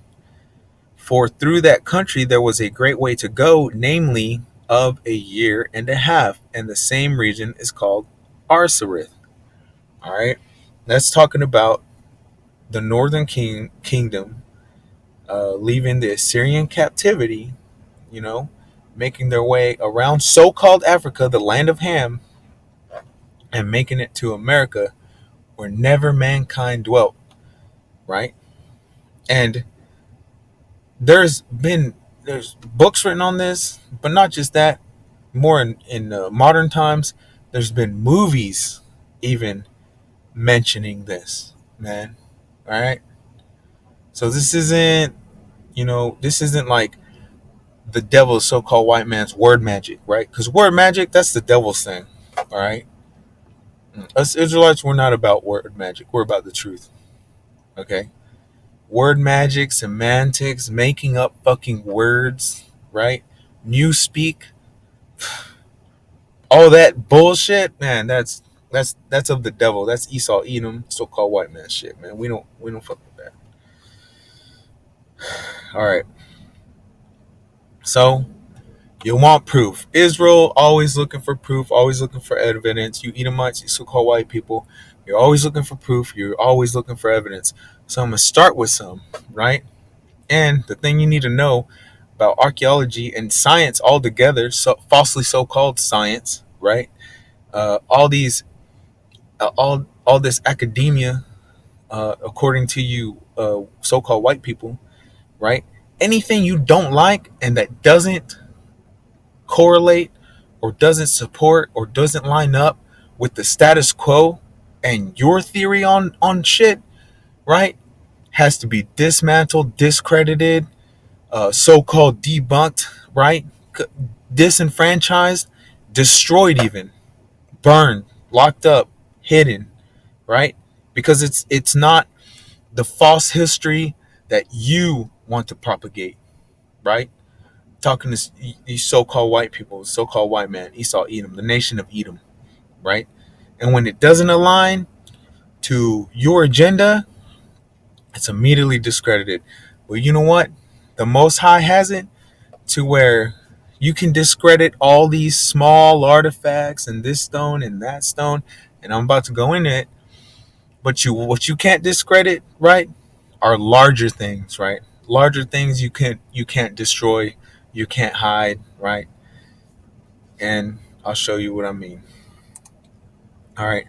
Speaker 1: For through that country there was a great way to go, namely of a year and a half, and the same region is called Arsareth. All right, that's talking about the northern kingdom leaving the Assyrian captivity, making their way around so-called Africa, the land of Ham, and making it to America, where never mankind dwelt. Right, and there's books written on this, but not just that. More in modern times, there's been movies even mentioning this, man. All right. So this isn't like the devil's so-called white man's word magic, right? Because word magic, that's the devil's thing. All right. Us Israelites, we're not about word magic. We're about the truth. Okay. Word magic, semantics, making up fucking words, right? Newspeak, all that bullshit, man. That's of the devil. That's Esau Edom, so-called white man shit, man. We don't fuck with that. All right. So you want proof. Israel always looking for proof, always looking for evidence. You Edomites, you so-called white people, you're always looking for proof. You're always looking for evidence. So I'm gonna start with some, right? And the thing you need to know about archaeology and science altogether, so falsely so-called science, right? All these, all this academia, according to you, so-called white people, right? Anything you don't like and that doesn't correlate or doesn't support or doesn't line up with the status quo and your theory on shit, right, has to be dismantled, discredited, so-called debunked, right? Disenfranchised, destroyed, even burned, locked up, hidden, right? Because it's not the false history that you want to propagate, right? Talking to these so-called white people, so-called white man, Esau Edom, the nation of Edom, right? And when it doesn't align to your agenda, it's immediately discredited. But you know what? The Most High has it to where you can discredit all these small artifacts and this stone and that stone, and I'm about to go into it. But what you can't discredit, right, are larger things, right? Larger things you can't destroy, you can't hide, right? And I'll show you what I mean. All right.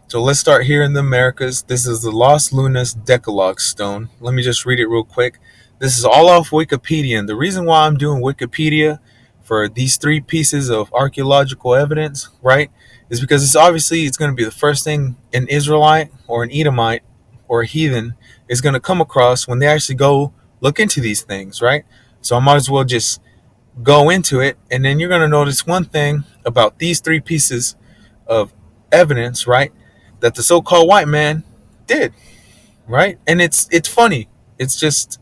Speaker 1: So let's start here in the Americas. This is the Los Lunas Decalogue stone. Let me just read it real quick. This is all off Wikipedia. And the reason why I'm doing Wikipedia for these three pieces of archaeological evidence, right, is because it's going to be the first thing an Israelite or an Edomite or a heathen is going to come across when they actually go look into these things, right? So I might as well just go into it, and then you're going to notice one thing about these three pieces of evidence, right? That the so-called white man did, right? And it's funny. It's just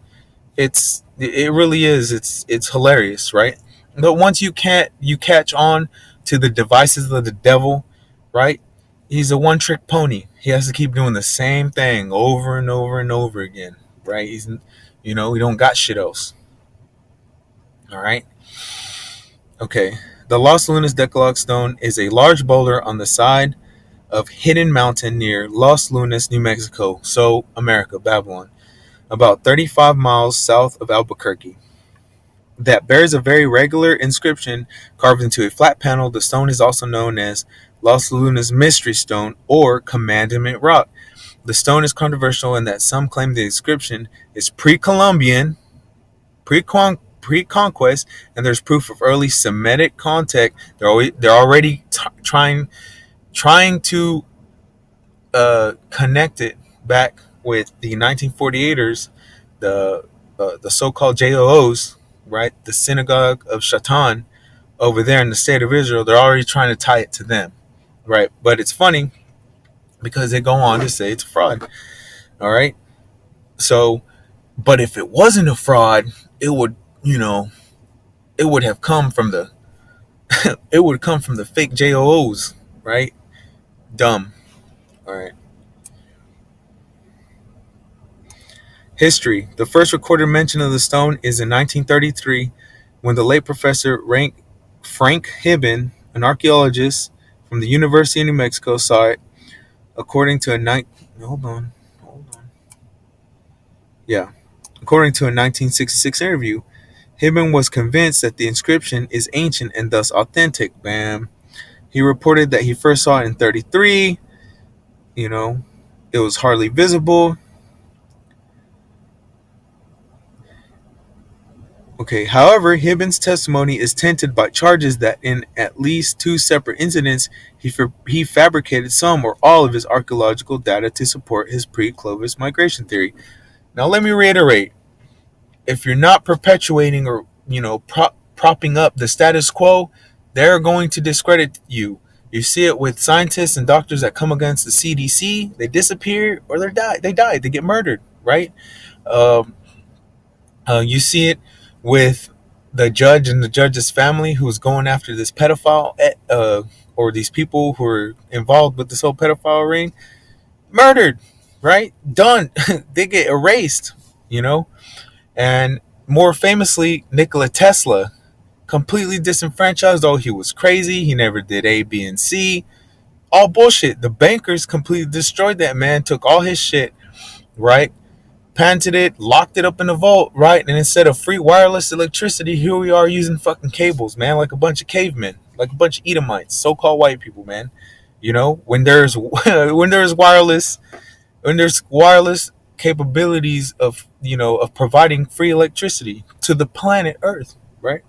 Speaker 1: it really is. It's hilarious, right? But once you catch on to the devices of the devil, right? He's a one-trick pony. He has to keep doing the same thing over and over and over again, right? He don't got shit else. All right. Okay. The Los Lunas Decalogue Stone is a large boulder on the side of Hidden Mountain near Los Lunas, New Mexico. So, America, Babylon, about 35 miles south of Albuquerque. That bears a very regular inscription carved into a flat panel. The stone is also known as Los Lunas Mystery Stone or Commandment Rock. The stone is controversial in that some claim the inscription is pre-Columbian, pre-conquest, and there's proof of early Semitic contact. They're already trying to connect it back with the 1948ers, the so-called JOOs, right? The synagogue of Shaitan over there in the state of Israel. They're already trying to tie it to them, right? But it's funny because they go on to say it's a fraud. All right. So, but if it wasn't a fraud, it would, it would have come from the, it would come from the fake JOOs, right? Dumb. All right. History. The first recorded mention of the stone is in 1933 when the late Professor Frank Hibben, an archaeologist from the University of New Mexico, saw it. According to a hold on. Yeah. According to a 1966 interview, Hibben was convinced that the inscription is ancient and thus authentic. Bam. He reported that he first saw it in 33. It was hardly visible. Okay, however, Hibben's testimony is tainted by charges that in at least two separate incidents, he fabricated some or all of his archaeological data to support his pre-Clovis migration theory. Now, let me reiterate. If you're not perpetuating or, propping up the status quo, they're going to discredit you. You see it with scientists and doctors that come against the CDC. They disappear or they die. They get murdered, right? Um, you see it with the judge and the judge's family who's going after this pedophile or these people who are involved with this whole pedophile ring. Murdered, right? Done. They get erased, And more famously, Nikola Tesla, completely disenfranchised. Oh, he was crazy. He never did A, B, and C. All bullshit. The bankers completely destroyed that man, took all his shit, right? Patented it, locked it up in the vault, right? And instead of free wireless electricity, here we are using fucking cables, man, like a bunch of cavemen, like a bunch of Edomites, so-called white people, man. When there's when there's wireless capabilities of providing free electricity to the planet Earth, right?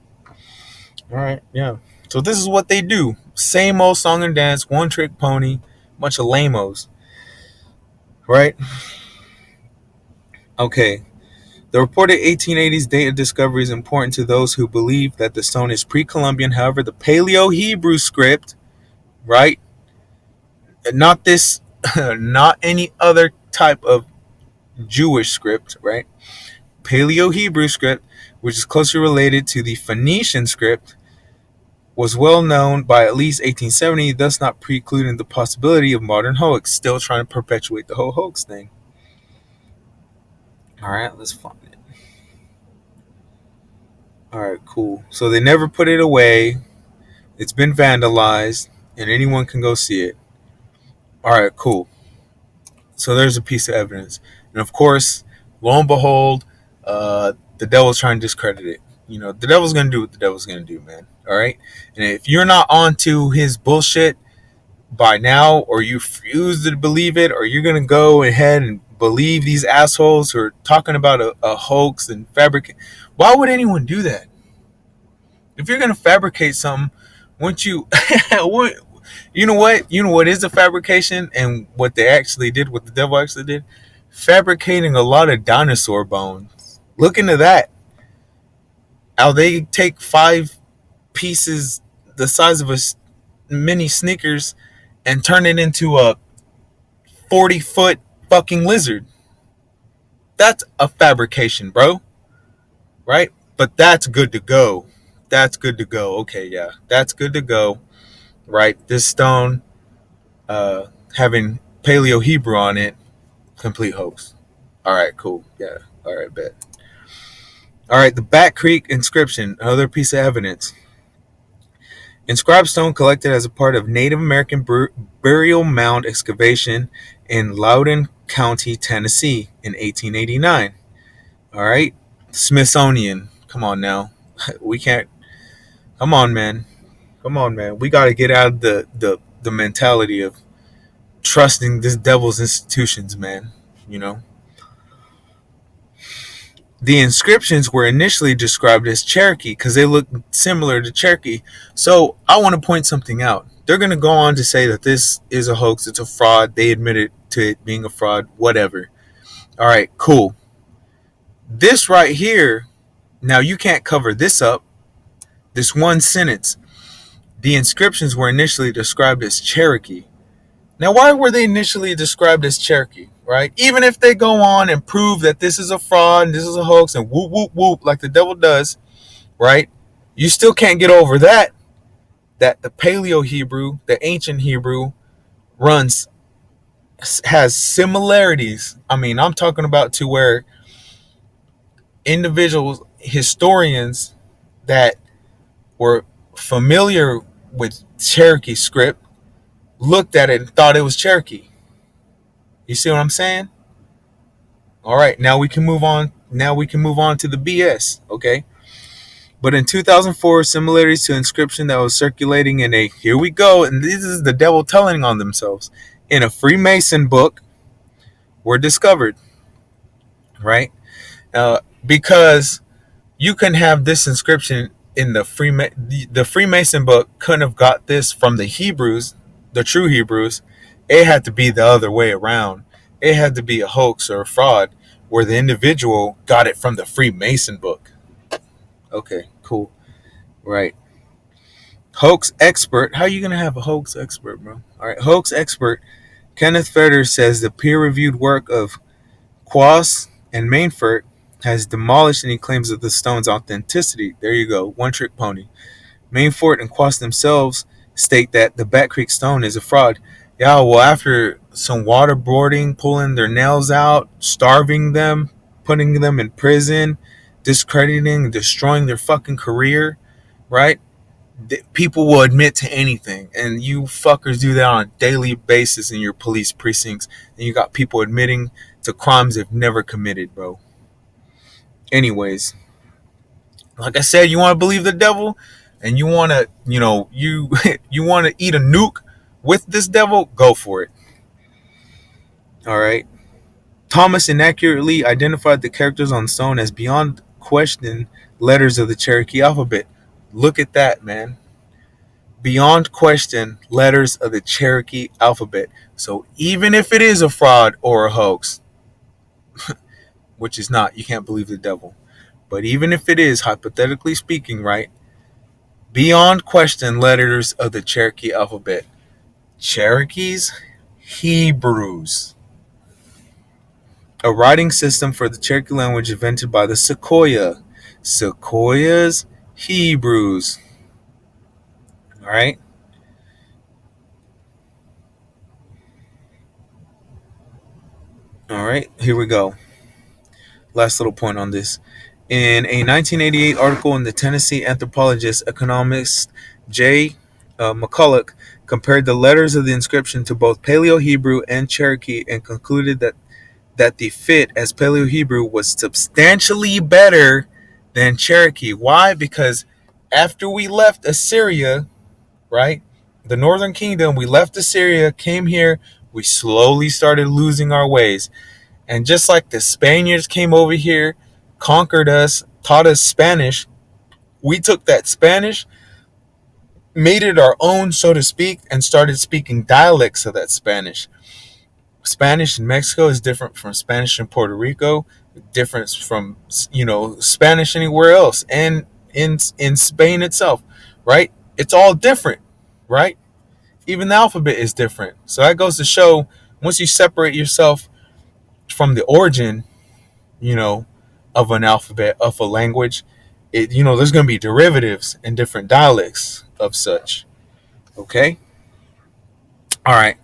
Speaker 1: All right, yeah. So this is what they do: same old song and dance, one trick pony, bunch of lamos, right? Okay. The reported 1880s date of discovery is important to those who believe that the stone is pre-Columbian. However, the Paleo-Hebrew script, right? Not this, not any other type of Jewish script, right? Paleo-Hebrew script, which is closely related to the Phoenician script, was well known by at least 1870, thus not precluding the possibility of modern hoax. Still trying to perpetuate the whole hoax thing. All right, let's find it. All right, cool. So they never put it away. It's been vandalized, and anyone can go see it. All right, cool. So there's a piece of evidence, and of course, lo and behold, the devil's trying to discredit it. The devil's gonna do what the devil's gonna do, man. All right, and if you're not onto his bullshit by now, or you refuse to believe it, or you're gonna go ahead and believe these assholes who are talking about a hoax and fabricate, why would anyone do that? If you're gonna fabricate something, wouldn't you? You know what? You know what is a fabrication, and what they actually did, what the devil actually did, fabricating a lot of dinosaur bones. Look into that. How they take 5 pieces the size of a mini Snickers and turn it into a 40-foot fucking lizard. That's a fabrication, bro. Right? But that's good to go. That's good to go. Okay, yeah. That's good to go. Right? This stone having Paleo Hebrew on it, complete hoax. All right, cool. Yeah. All right, bet. All right, the Bat Creek inscription, another piece of evidence. Inscribed stone collected as a part of Native American burial mound excavation in Loudoun County, Tennessee in 1889. All right, Smithsonian. Come on now. We can't. Come on, man. Come on, man. We got to get out of the mentality of trusting this devil's institutions, man. You know, the inscriptions were initially described as Cherokee because they look similar to Cherokee. So I want to point something out. They're going to go on to say that this is a hoax, it's a fraud. They admitted to it being a fraud, whatever. All right, cool. This right here, now you can't cover this up. This one sentence. The inscriptions were initially described as Cherokee. Now, why were they initially described as Cherokee, right? Even if they go on and prove that this is a fraud and this is a hoax and whoop, whoop, whoop, like the devil does, right? You still can't get over that the Paleo Hebrew, the ancient Hebrew, has similarities. I mean, I'm talking about to where individuals, historians that were familiar with Cherokee script looked at it and thought it was Cherokee. You see what I'm saying? All right, now we can move on. Now we can move on to the BS, okay? But in 2004, similarities to inscription that was circulating in a, here we go, and this is the devil telling on themselves, in a Freemason book were discovered, right? Because you can have this inscription in the Freemason book couldn't have got this from the Hebrews, the true Hebrews. It had to be the other way around. It had to be a hoax or a fraud where the individual got it from the Freemason book. Okay, cool. Right. Hoax expert. How are you going to have a hoax expert, bro? All right. Hoax expert Kenneth Feder says the peer-reviewed work of Quas and Mainfort has demolished any claims of the stone's authenticity. There you go. One-trick pony. Mainfort and Quas themselves state that the Bat Creek stone is a fraud. Yeah, well, after some waterboarding, pulling their nails out, starving them, putting them in prison, discrediting, destroying their fucking career, right? People will admit to anything, and you fuckers do that on a daily basis in your police precincts, and you got people admitting to crimes they've never committed, bro. Anyways, like I said, you want to believe the devil, and you want to, you you want to eat a nuke with this devil, go for it. All right. Thomas inaccurately identified the characters on stone as beyond question letters of the Cherokee alphabet. Look at that, man. Beyond question letters of the Cherokee alphabet. So even if it is a fraud or a hoax, which is not, you can't believe the devil. But even if it is, hypothetically speaking, right? Beyond question letters of the Cherokee alphabet. Cherokees, Hebrews. A writing system for the Cherokee language invented by the Sequoia. Sequoias, Hebrews. All right. All right, here we go. Last little point on this. In a 1988 article in the Tennessee anthropologist economist J. McCulloch compared the letters of the inscription to both Paleo Hebrew and Cherokee and concluded that the fit as Paleo Hebrew was substantially better than Cherokee. Why? Because after we left Assyria, right, the Northern Kingdom, we left Assyria, came here, we slowly started losing our ways. And just like the Spaniards came over here, conquered us, taught us Spanish, we took that Spanish, made it our own, so to speak, and started speaking dialects of that Spanish. Spanish in Mexico is different from Spanish in Puerto Rico, different from, Spanish anywhere else. And in Spain itself, right? It's all different, right? Even the alphabet is different. So that goes to show once you separate yourself from the origin, you know, of an alphabet, of a language, there's going to be derivatives and different dialects of such. Okay? All right.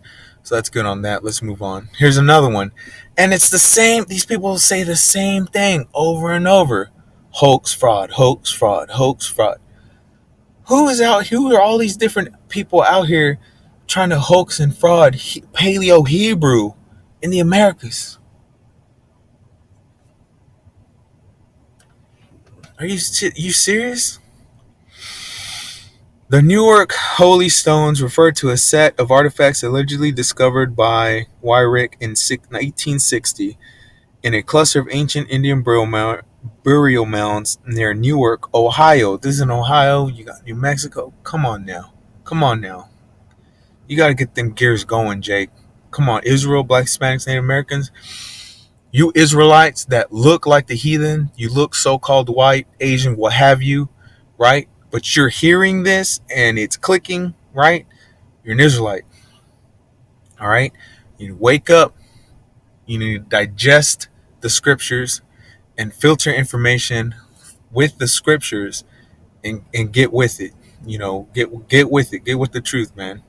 Speaker 1: So that's good on that. Let's move on. Here's another one. And it's the same. These people say the same thing over and over. Hoax, fraud, hoax, fraud, hoax, fraud. Who is out? Who are all these different people out here trying to hoax and fraud Paleo Hebrew in the Americas? Are you serious? The Newark Holy Stones refer to a set of artifacts allegedly discovered by Wyrick in 1860 in a cluster of ancient Indian burial mounds near Newark, Ohio. This is in Ohio. You got New Mexico. Come on now. Come on now. You got to get them gears going, Jake. Come on. Israel, Black, Hispanics, Native Americans. You Israelites that look like the heathen. You look so-called white, Asian, what have you, right? But you're hearing this and it's clicking, right? You're an Israelite. All right? You wake up. You need to digest the scriptures and filter information with the scriptures and get with it. Get with it. Get with the truth, man.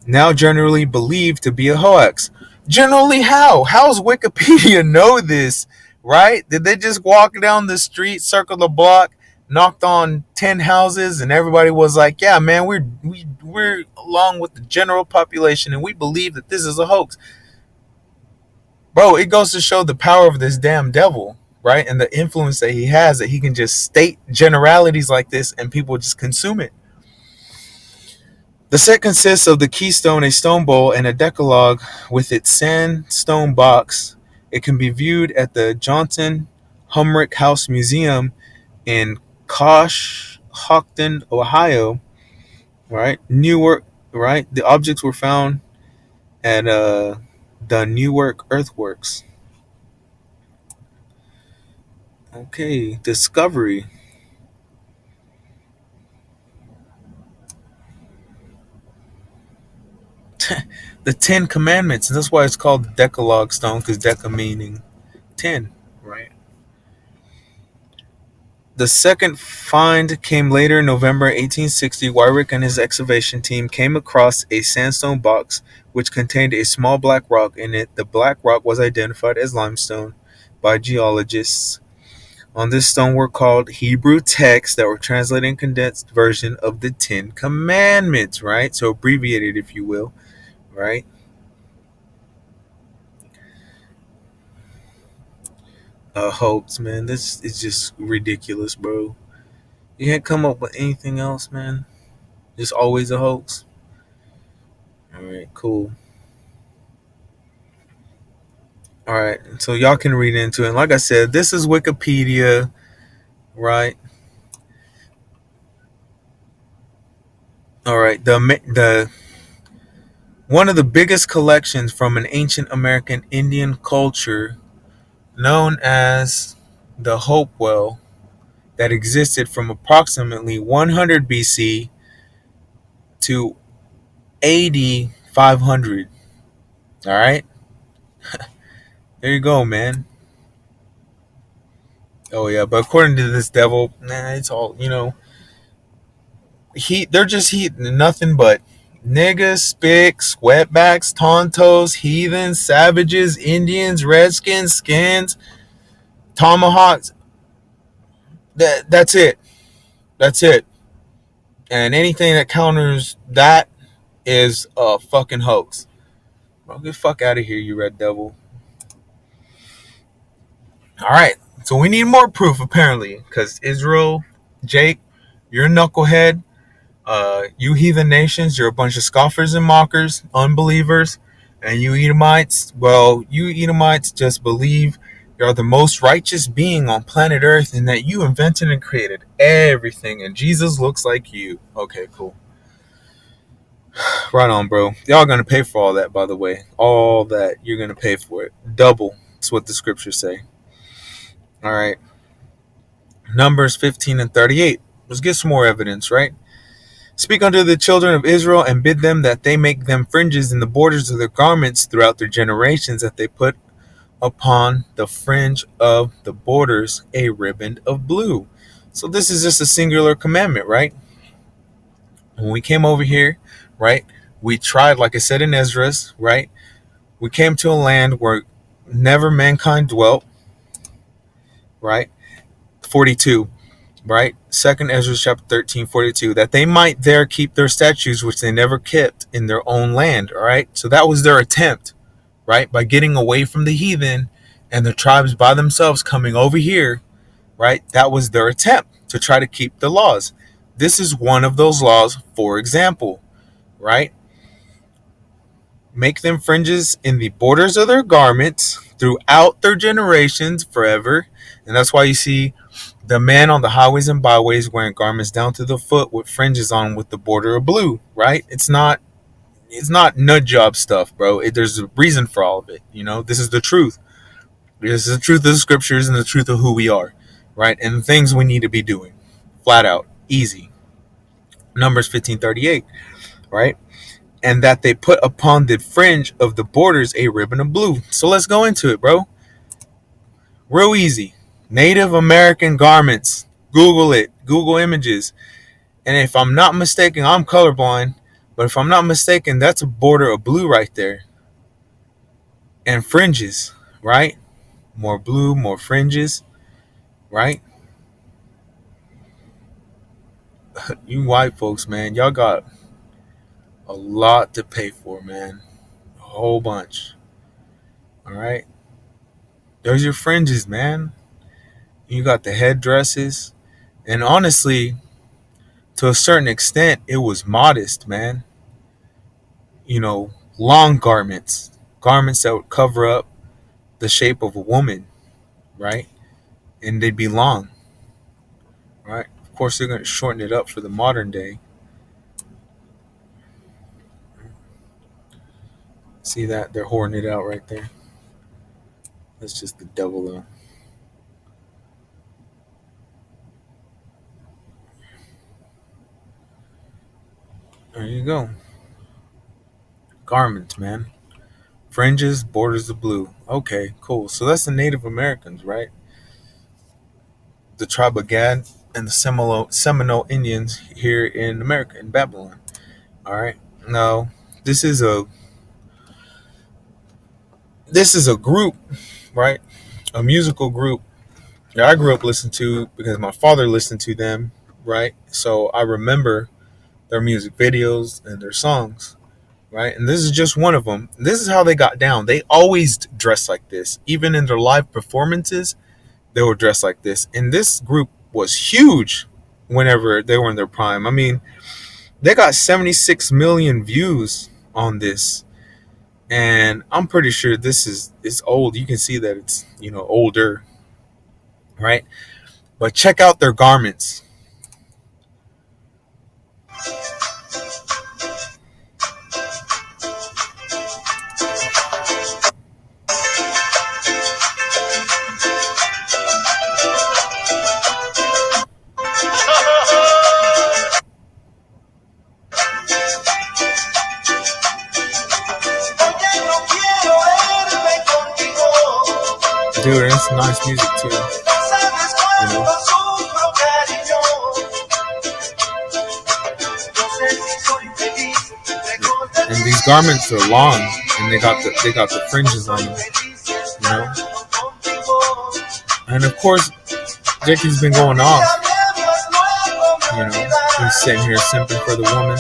Speaker 1: Now generally believed to be a hoax. Generally how? How's Wikipedia know this, right? Did they just walk down the street, circle the block, knocked on 10 houses, and everybody was like, yeah, man, we're along with the general population, and we believe that this is a hoax. Bro, it goes to show the power of this damn devil, right? And the influence that he has, that he can just state generalities like this and people just consume it. The set consists of the keystone, a stone bowl, and a decalogue with its sandstone box. It can be viewed at the Johnson Humrick House Museum in Coshocton, Ohio. Right, Newark. Right, the objects were found at the Newark Earthworks. Okay, discovery. The 10 Commandments. And that's why it's called the Decalogue Stone, because Deca meaning 10, right? The second find came later in November 1860. Wyrick and his excavation team came across a sandstone box which contained a small black rock in it. The black rock was identified as limestone by geologists. On this stone were called Hebrew texts that were translated in condensed version of the 10 Commandments, right? So abbreviated, if you will, right? Hoax, man. This is just ridiculous, bro. You can't come up with anything else, man. Just always a hoax. All right, cool. All right, so y'all can read into it. And like I said, this is Wikipedia, right? All right, the one of the biggest collections from an ancient American Indian culture known as the Hopewell that existed from approximately 100 BC to 8500. All right, there you go, man. Oh yeah, but according to this devil, nah, it's all they're just nothing but niggas, spicks, wetbacks, tontos, heathens, savages, Indians, redskins, skins, tomahawks. That's it. That's it. And anything that counters that is a fucking hoax. Bro, get the fuck out of here, you red devil. All right. So we need more proof, apparently, because Israel, Jake, you're a knucklehead. You heathen nations, you're a bunch of scoffers and mockers, unbelievers. And you Edomites, well, you Edomites just believe you're the most righteous being on planet Earth and that you invented and created everything. And Jesus looks like you. Okay, cool. Right on, bro. Y'all gonna pay for all that, by the way. All that. You're gonna pay for it. Double. That's what the scriptures say. All right. Numbers 15 and 38. Let's get some more evidence, right? Speak unto the children of Israel and bid them that they make them fringes in the borders of their garments throughout their generations, that they put upon the fringe of the borders a ribbon of blue. So this is just a singular commandment, right? When we came over here, right, we tried, like I said in Ezra's, right, we came to a land where never mankind dwelt, right? 42, right? Second Ezra chapter 13, 42, that they might there keep their statutes which they never kept in their own land. All right. So that was their attempt, right? By getting away from the heathen and the tribes by themselves coming over here, right? That was their attempt to try to keep the laws. This is one of those laws, for example, right? Make them fringes in the borders of their garments throughout their generations forever. And that's why you see the man on the highways and byways wearing garments down to the foot with fringes on with the border of blue, right? It's not nut job stuff, bro. There's a reason for all of it. This is the truth. This is the truth of the scriptures and the truth of who we are, right? And the things we need to be doing, flat out, easy. Numbers 15:38, right? And that they put upon the fringe of the borders a ribbon of blue. So let's go into it, bro. Real easy. Native American garments. Google it. Google images. And if I'm not mistaken, I'm colorblind, but if I'm not mistaken, that's a border of blue right there. And fringes, right? More blue, more fringes, right? You white folks, man, y'all got a lot to pay for, man. A whole bunch. All right? There's your fringes, man. You got the headdresses. And honestly, to a certain extent, it was modest, man. Long garments. Garments that would cover up the shape of a woman, right? And they'd be long, right? Of course, they're going to shorten it up for the modern day. See that? They're hoarding it out right there. That's just the devil, though. There you go. Garments, man. Fringes, borders of blue. Okay, cool. So that's the Native Americans, right? The tribe of Gad and the Seminole Indians here in America, in Babylon. All right. Now, this is a group, right? A musical group that I grew up listening to because my father listened to them, right? So I remember their music videos and their songs, right? And this is just one of them. This is how they got down. They always dress like this. Even in their live performances, they were dressed like this. And this group was huge whenever they were in their prime. I mean, they got 76 million views on this. And I'm pretty sure it's old. You can see that it's, older, right? But check out their garments. Dude, it's nice music too. And these garments are long, and they got the fringes on them, And of course, Jackie's been going off. He's sitting here simping for the woman.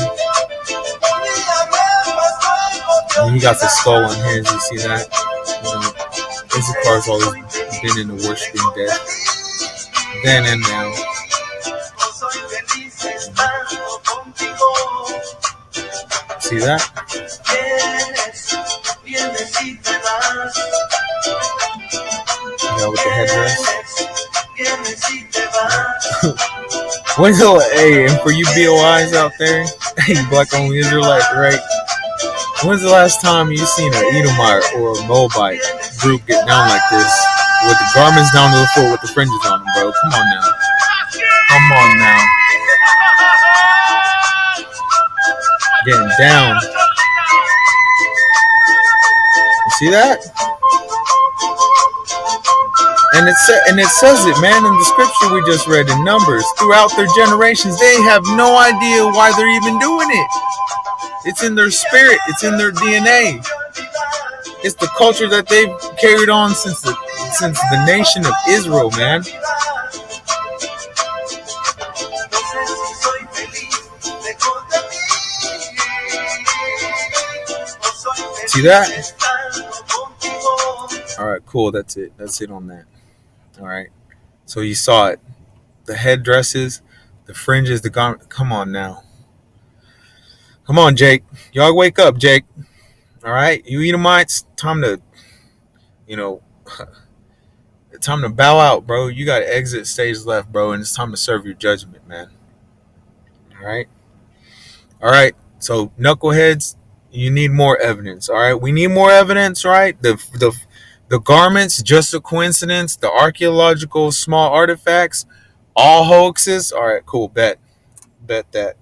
Speaker 1: And he got the skull on his. You see that? This car's always been in the worshiping death, then and now. See that? With the headdress. Hey, and for you BOIs out there, hey, Black Only Israelite, right? When's the last time you seen an Edomite or a Moabite group get down like this with the garments down to the foot with the fringes on them, bro? Come on now. on now. Getting down. You see that? And it says it, man, in the scripture we just read in Numbers. Throughout their generations, they have no idea why they're even doing it. It's in their spirit. It's in their DNA. It's the culture that they've carried on since the nation of Israel, man. See that? All right, cool. That's it. That's it on that. All right. So you saw it. The headdresses, the fringes, the garment. Come on now. Come on, Jake. Y'all wake up, Jake. All right. You Edomites, time to, time to bow out, bro. You got to exit stage left, bro, and it's time to serve your judgment, man. All right. All right. So knuckleheads, you need more evidence. All right. We need more evidence, right? The garments, just a coincidence. The archaeological small artifacts, all hoaxes. All right, cool. Bet that.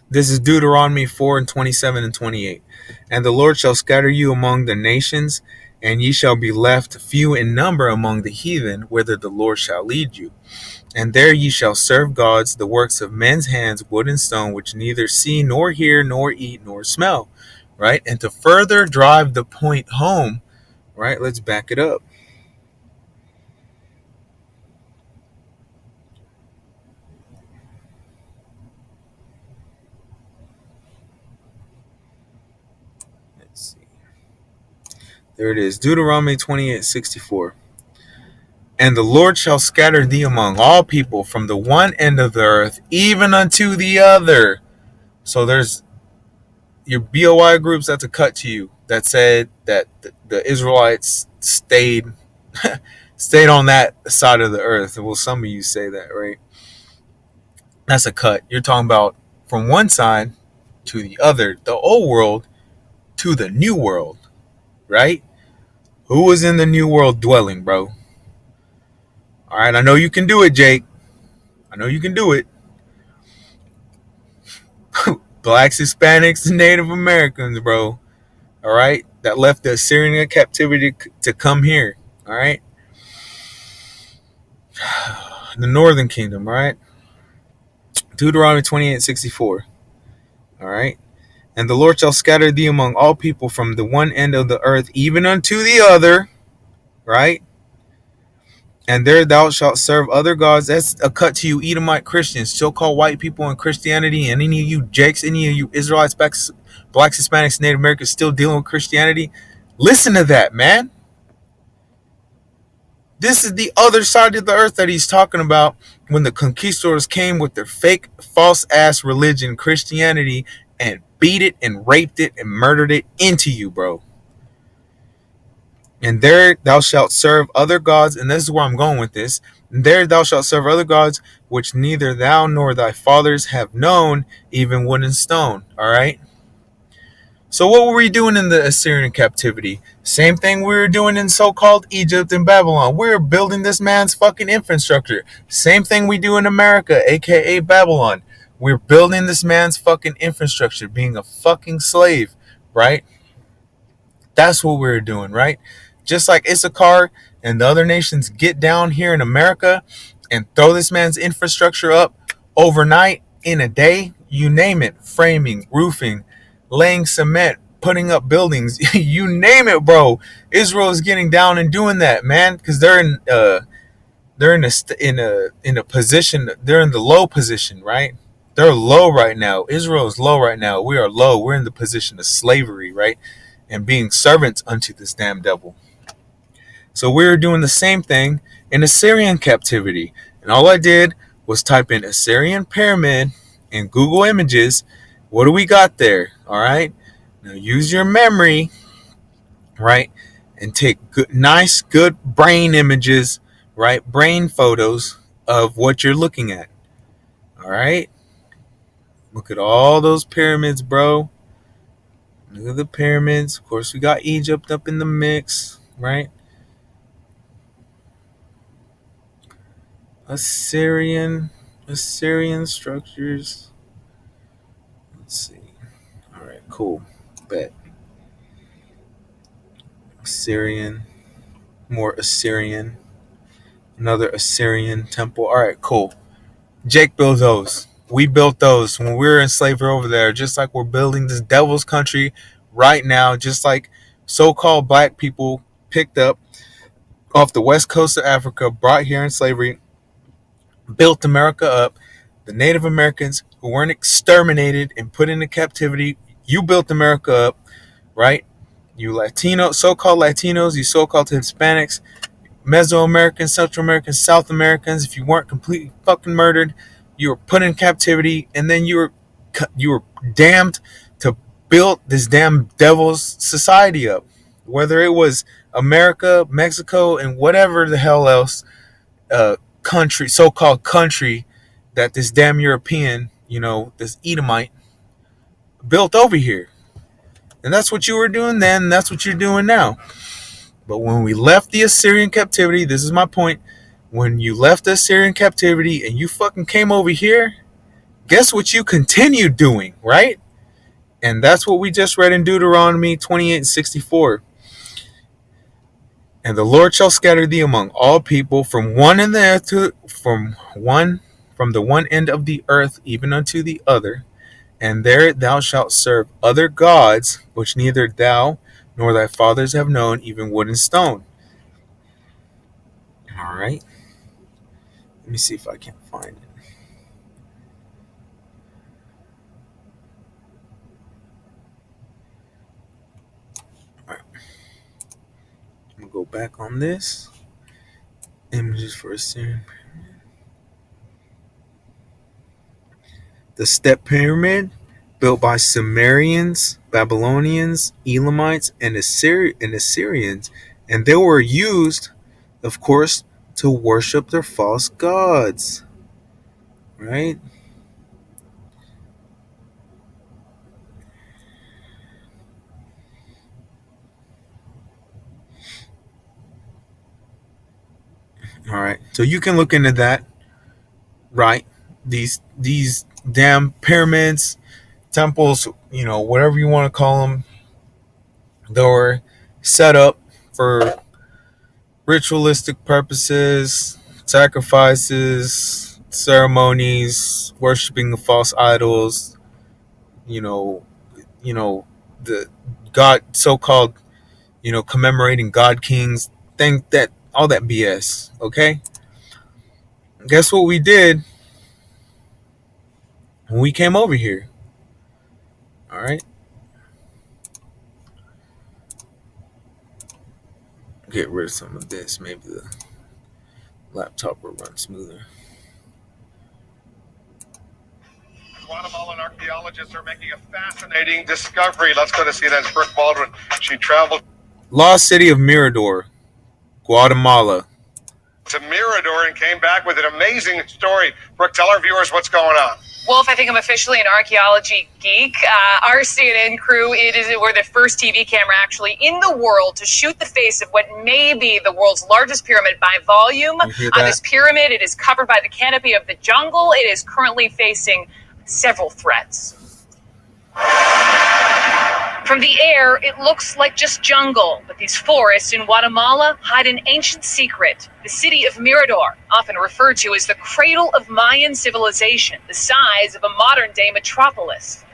Speaker 1: This is Deuteronomy 4 and 27 and 28. And the Lord shall scatter you among the nations, and ye shall be left few in number among the heathen, whither the Lord shall lead you. And there ye shall serve gods, the works of men's hands, wood and stone, which neither see, nor hear, nor eat, nor smell. Right? And to further drive the point home, right, let's back it up. Let's see. There it is. Deuteronomy 28:64. And the Lord shall scatter thee among all people from the one end of the earth, even unto the other. So there's your BOI groups, that's a cut to you, that said that the Israelites stayed on that side of the earth. Well, some of you say that, right? That's a cut. You're talking about from one side to the other, the old world to the new world, right? Who was in the new world dwelling, bro? All right, I know you can do it, Jake. I know you can do it. Blacks, Hispanics, and Native Americans, bro. All right, that left the Assyrian captivity to come here. All right, the Northern Kingdom. All right, Deuteronomy 28:64. All right, and the Lord shall scatter thee among all people from the one end of the earth even unto the other. Right. And there thou shalt serve other gods. That's a cut to you Edomite Christians, so-called white people in Christianity, and any of you Jakes, any of you Israelites, blacks, Hispanics, Native Americans still dealing with Christianity. Listen to that, man. This is the other side of the earth that he's talking about when the conquistadors came with their fake, false-ass religion, Christianity, and beat it and raped it and murdered it into you, bro. And there thou shalt serve other gods, and this is where I'm going with this. And there thou shalt serve other gods, which neither thou nor thy fathers have known, even wood and stone. All right? So what were we doing in the Assyrian captivity? Same thing we were doing in so-called Egypt and Babylon. We were building this man's fucking infrastructure. Same thing we do in America, a.k.a. Babylon. We're building this man's fucking infrastructure, being a fucking slave, right? That's what we're doing, right? Just like Issachar and the other nations get down here in America and throw this man's infrastructure up overnight, in a day, you name it, framing, roofing, laying cement, putting up buildings, you name it, bro. Israel is getting down and doing that, man, because they're in a position, they're in the low position, right? They're low right now. Israel is low right now. We are low. We're in the position of slavery, right? And being servants unto this damn devil. So we were doing the same thing in Assyrian captivity. And all I did was type in Assyrian pyramid in Google Images. What do we got there? All right. Now use your memory, right? And take nice, good brain images, right? Brain photos of what you're looking at. All right. Look at all those pyramids, bro. Look at the pyramids. Of course, we got Egypt up in the mix, right? Assyrian Assyrian structures. Let's see. All right, cool. Bet. Assyrian. More Assyrian. Another Assyrian temple. All right, cool. Jake built those. We built those when we were in slavery over there, just like we're building this devil's country right now, just like so-called black people picked up off the west coast of Africa, brought here in slavery, built America up. The Native Americans who weren't exterminated and put into captivity, you built America up, right? You Latino, so-called Latinos, you so-called Hispanics, Mesoamericans, Central Americans, South Americans, if you weren't completely fucking murdered, you were put in captivity, and then you were damned to build this damn devil's society up. Whether it was America, Mexico, and whatever the hell else country, so-called country, that this damn European, this Edomite built over here. And that's what you were doing then, and that's what you're doing now. But when we left the Assyrian captivity, this is my point. When you left the Assyrian captivity and you fucking came over here, guess what you continued doing, right? And that's what we just read in Deuteronomy 28:64. And the Lord shall scatter thee among all people from one end of the earth from the one end of the earth even unto the other, and there thou shalt serve other gods, which neither thou nor thy fathers have known, even wood and stone. All right. Let me see if I can find it. All right. I'm going to go back on this. Images for Assyrian. The Step Pyramid, built by Sumerians, Babylonians, Elamites, and Assyrians, and they were used, of course, to worship their false gods. Right? All right. So you can look into that, right? These damn pyramids, temples, whatever you want to call them, they were set up for ritualistic purposes, sacrifices, ceremonies, worshiping the false idols, you know, the God, so-called, commemorating God kings, think that all that BS. Okay, guess what we did when we came over here? All right, get rid of some of this. Maybe the laptop will run smoother.
Speaker 2: Guatemalan archaeologists are making a fascinating discovery. Let's go to CNN's Brooke Baldwin. She traveled
Speaker 1: Lost city of Mirador, Guatemala.
Speaker 2: to Mirador and came back with an amazing story. Brooke, tell our viewers what's going on.
Speaker 3: Wolf, I think I'm officially an archaeology geek. Our CNN crew, we're the first TV camera actually in the world to shoot the face of what may be the world's largest pyramid by volume. On this pyramid, it is covered by the canopy of the jungle. It is currently facing several threats. From the air, it looks like just jungle, but these forests in Guatemala hide an ancient secret. The city of Mirador, often referred to as the cradle of Mayan civilization, the size of a modern-day metropolis.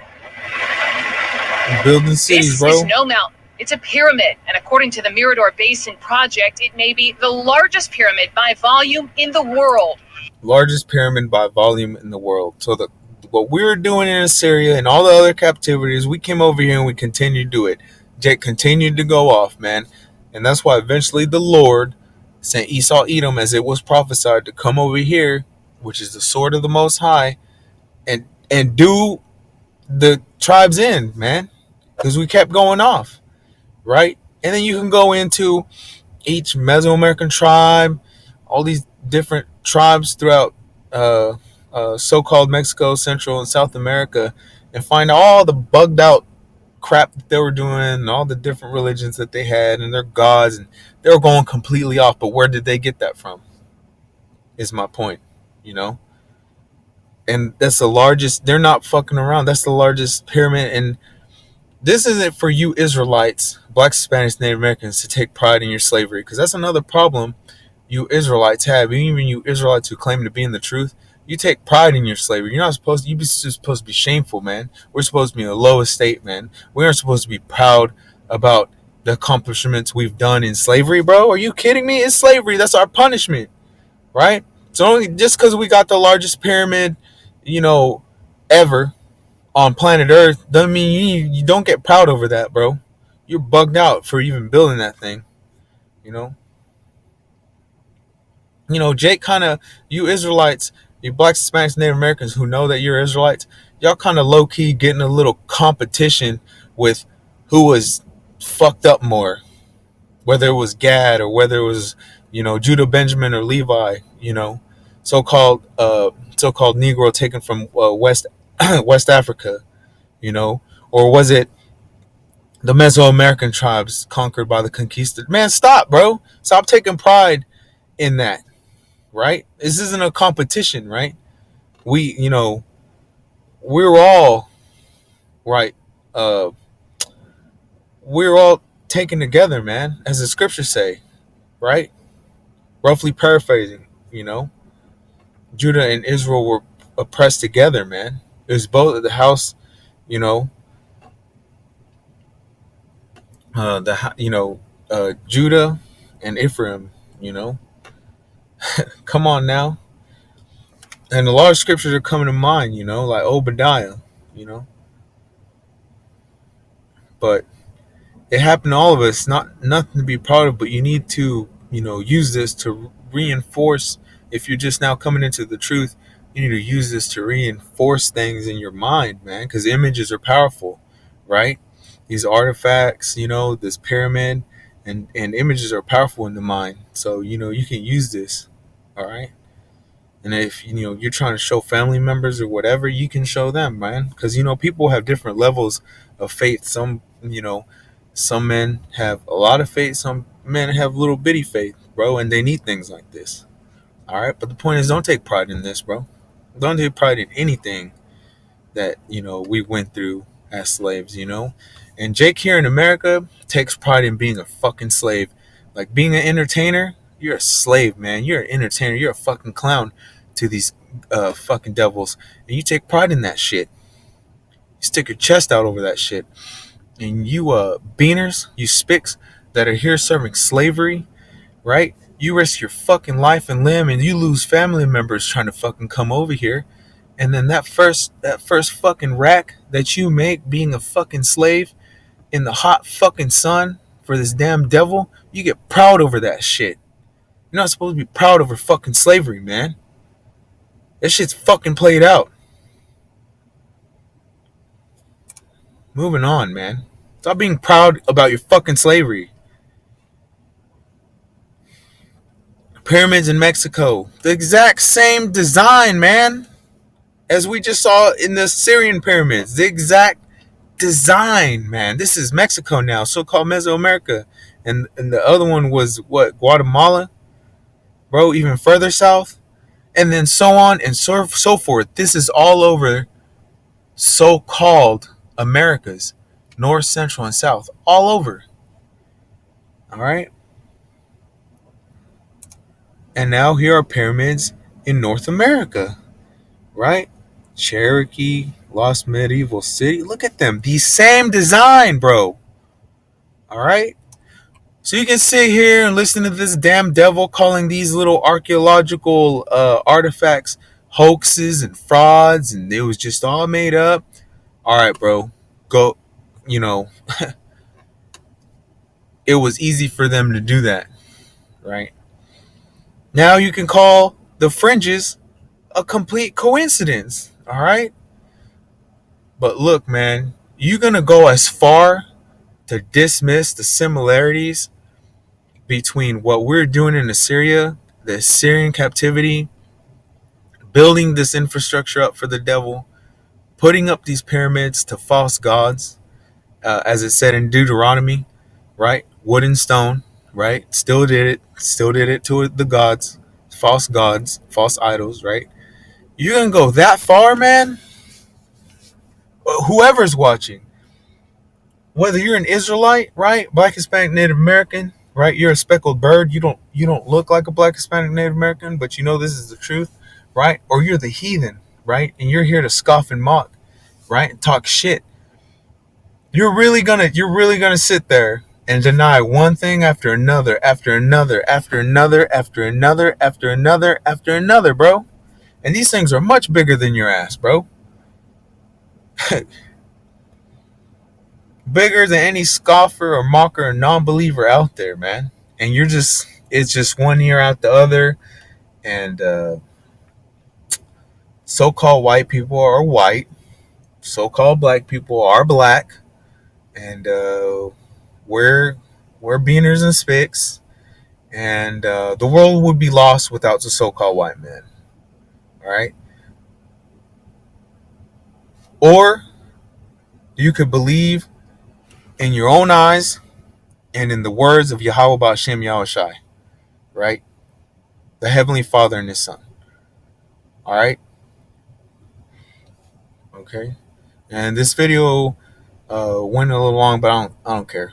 Speaker 1: Building cities,
Speaker 3: this
Speaker 1: bro.
Speaker 3: Is no mountain. It's a pyramid, and according to the Mirador Basin Project, it may be the largest pyramid by volume in the world.
Speaker 1: Largest pyramid by volume in the world. So what we were doing in Assyria and all the other captivities, we came over here and we continued to do it. Jake continued to go off, man. And that's why eventually the Lord sent Esau Edom, as it was prophesied, to come over here, which is the sword of the Most High, and do the tribes in, man. Because we kept going off, right? And then you can go into each Mesoamerican tribe, all these different tribes throughout so-called Mexico, Central, and South America, and find all the bugged out crap that they were doing, and all the different religions that they had, and their gods, and they were going completely off. But where did they get that from? Is my point, And that's the largest. They're not fucking around. That's the largest pyramid. And this isn't for you Israelites, blacks, Hispanics, Native Americans, to take pride in your slavery, because that's another problem you Israelites have. Even you Israelites who claim to be in the truth, you take pride in your slavery. You're not supposed to. You're supposed to be shameful, man. We're supposed to be in the lowest state, man. We aren't supposed to be proud about the accomplishments we've done in slavery, bro. Are you kidding me? It's slavery. That's our punishment, right? So only just because we got the largest pyramid, you know, ever on planet Earth, doesn't mean you don't get proud over that, bro. You're bugged out for even building that thing, you know. Jake kind of, you Israelites, you blacks, Hispanics, Native Americans who know that you're Israelites, y'all kind of low key getting a little competition with who was fucked up more, whether it was Gad or whether it was, Judah, Benjamin, or Levi, so-called Negro taken from West West Africa, you know, or was it the Mesoamerican tribes conquered by the conquistadors? Man, stop, bro. Stop taking pride in that, right? This isn't a competition, right? We're all right. Uh, we're all taken together, man, as the scriptures say, right? Roughly paraphrasing, Judah and Israel were oppressed together, man. It was both of the house, you know, Judah and Ephraim, you know. Come on now. And a lot of scriptures are coming to mind, like Obadiah, you know. But it happened to all of us. Nothing to be proud of, but you need to, use this to reinforce. If you're just now coming into the truth, you need to use this to reinforce things in your mind, man, because images are powerful, right? These artifacts, this pyramid, and images are powerful in the mind. So, you can use this, all right? And if you're trying to show family members or whatever, you can show them, man, because people have different levels of faith. Some men have a lot of faith. Some men have little bitty faith, bro, and they need things like this. All right, but the point is, don't take pride in this, bro. Don't take pride in anything that we went through as slaves. And Jake here in America takes pride in being a fucking slave. Like being an entertainer, you're a slave, man. You're an entertainer. You're a fucking clown to these fucking devils, and you take pride in that shit. You stick your chest out over that shit. And you beaners, you spicks that are here serving slavery, right? You risk your fucking life and limb, and you lose family members trying to fucking come over here. And then that first fucking rack that you make being a fucking slave in the hot fucking sun for this damn devil, you get proud over that shit. You're not supposed to be proud over fucking slavery, man. That shit's fucking played out. Moving on, man. Stop being proud about your fucking slavery. Pyramids in Mexico. The exact same design, man, as we just saw in the Syrian pyramids. The exact design, man. This is Mexico now, so-called Mesoamerica. And the other one was, what, Guatemala? Bro, even further south. And then so on and so forth. This is all over so-called Americas. North, Central, and South. All over. All right? And now here are pyramids in North America. Right? Cherokee, Lost Medieval City. Look at them. The same design, bro. All right? So you can sit here and listen to this damn devil calling these little archaeological artifacts hoaxes and frauds, and it was just all made up. All right, bro. Go, it was easy for them to do that, right? Now you can call the fringes a complete coincidence, all right? But look, man, you're going to go as far to dismiss the similarities between what we're doing in Assyria, the Assyrian captivity, building this infrastructure up for the devil, putting up these pyramids to false gods, as it said in Deuteronomy, right? Wood and stone, right? Still did it to the gods, false idols, right? You're gonna go that far, man? Whoever's watching, whether you're an Israelite, right, Black, Hispanic, Native American, right, you're a speckled bird. You don't look like a Black, Hispanic, Native American, but you know this is the truth, right? Or you're the heathen, right, and you're here to scoff and mock, right, and talk shit. You're really gonna sit there and deny one thing after another, after another, after another, after another, after another, after another, bro. And these things are much bigger than your ass, bro. Bigger than any scoffer or mocker or non-believer out there, man. And it's just one ear out the other. And so-called white people are white. So-called black people are black. And we're beaners and spicks. And the world would be lost without the so-called white man. All right. Or you could believe in your own eyes and in the words of Yahweh Ba'Shem Yahushai, right? The Heavenly Father and His Son. All right. Okay. And this video went a little long, but I don't care.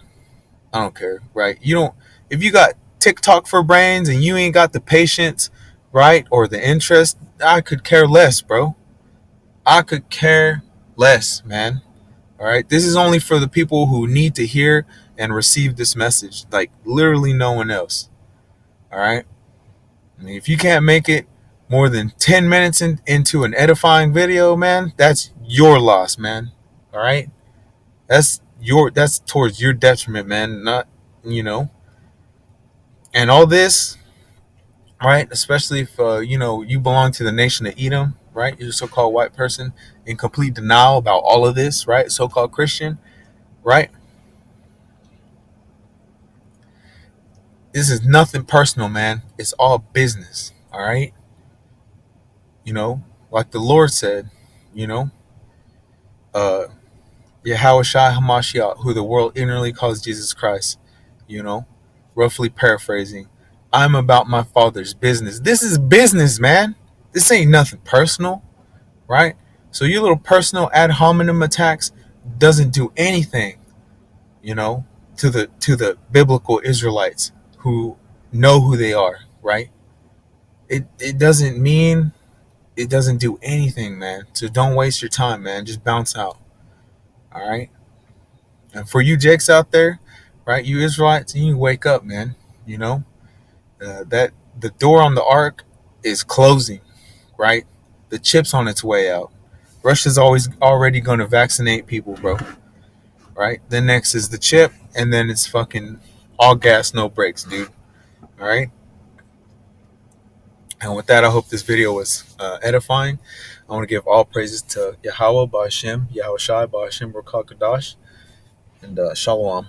Speaker 1: I don't care, right? You don't. If you got TikTok for brains and you ain't got the patience, right, or the interest, I could care less, bro. I could care less, man. All right. This is only for the people who need to hear and receive this message, like literally no one else. All right. I mean, if you can't make it more than 10 minutes into an edifying video, man, that's your loss, man. All right. That's towards your detriment, man. Not, you know, and all this, right? Especially if, you belong to the nation of Edom, right? You're a so-called white person in complete denial about all of this, right? So-called Christian, right? This is nothing personal, man. It's all business. All right. Like the Lord said, you know, uh, Yahweh Shai Hamashiach, who the world ignorantly calls Jesus Christ, you know, roughly paraphrasing, I'm about my Father's business. This is business, man. This ain't nothing personal, right? So your little personal ad hominem attacks doesn't do anything, you know, to the biblical Israelites who know who they are, right? It doesn't mean, it doesn't do anything, man. So don't waste your time, man. Just bounce out. All right. And for you Jakes out there, right, you Israelites, you wake up, man. You know, that the door on the ark is closing, right? The chip's on its way out. Russia's always already going to vaccinate people, bro. Right? Then next is the chip, and then it's fucking all gas, no brakes, dude. All right? And with that, I hope this video was edifying. I want to give all praises to Yahweh, Ba'Shem, Yahweh Shai, Ba'Shem, Rakal Kadash, and Shalom.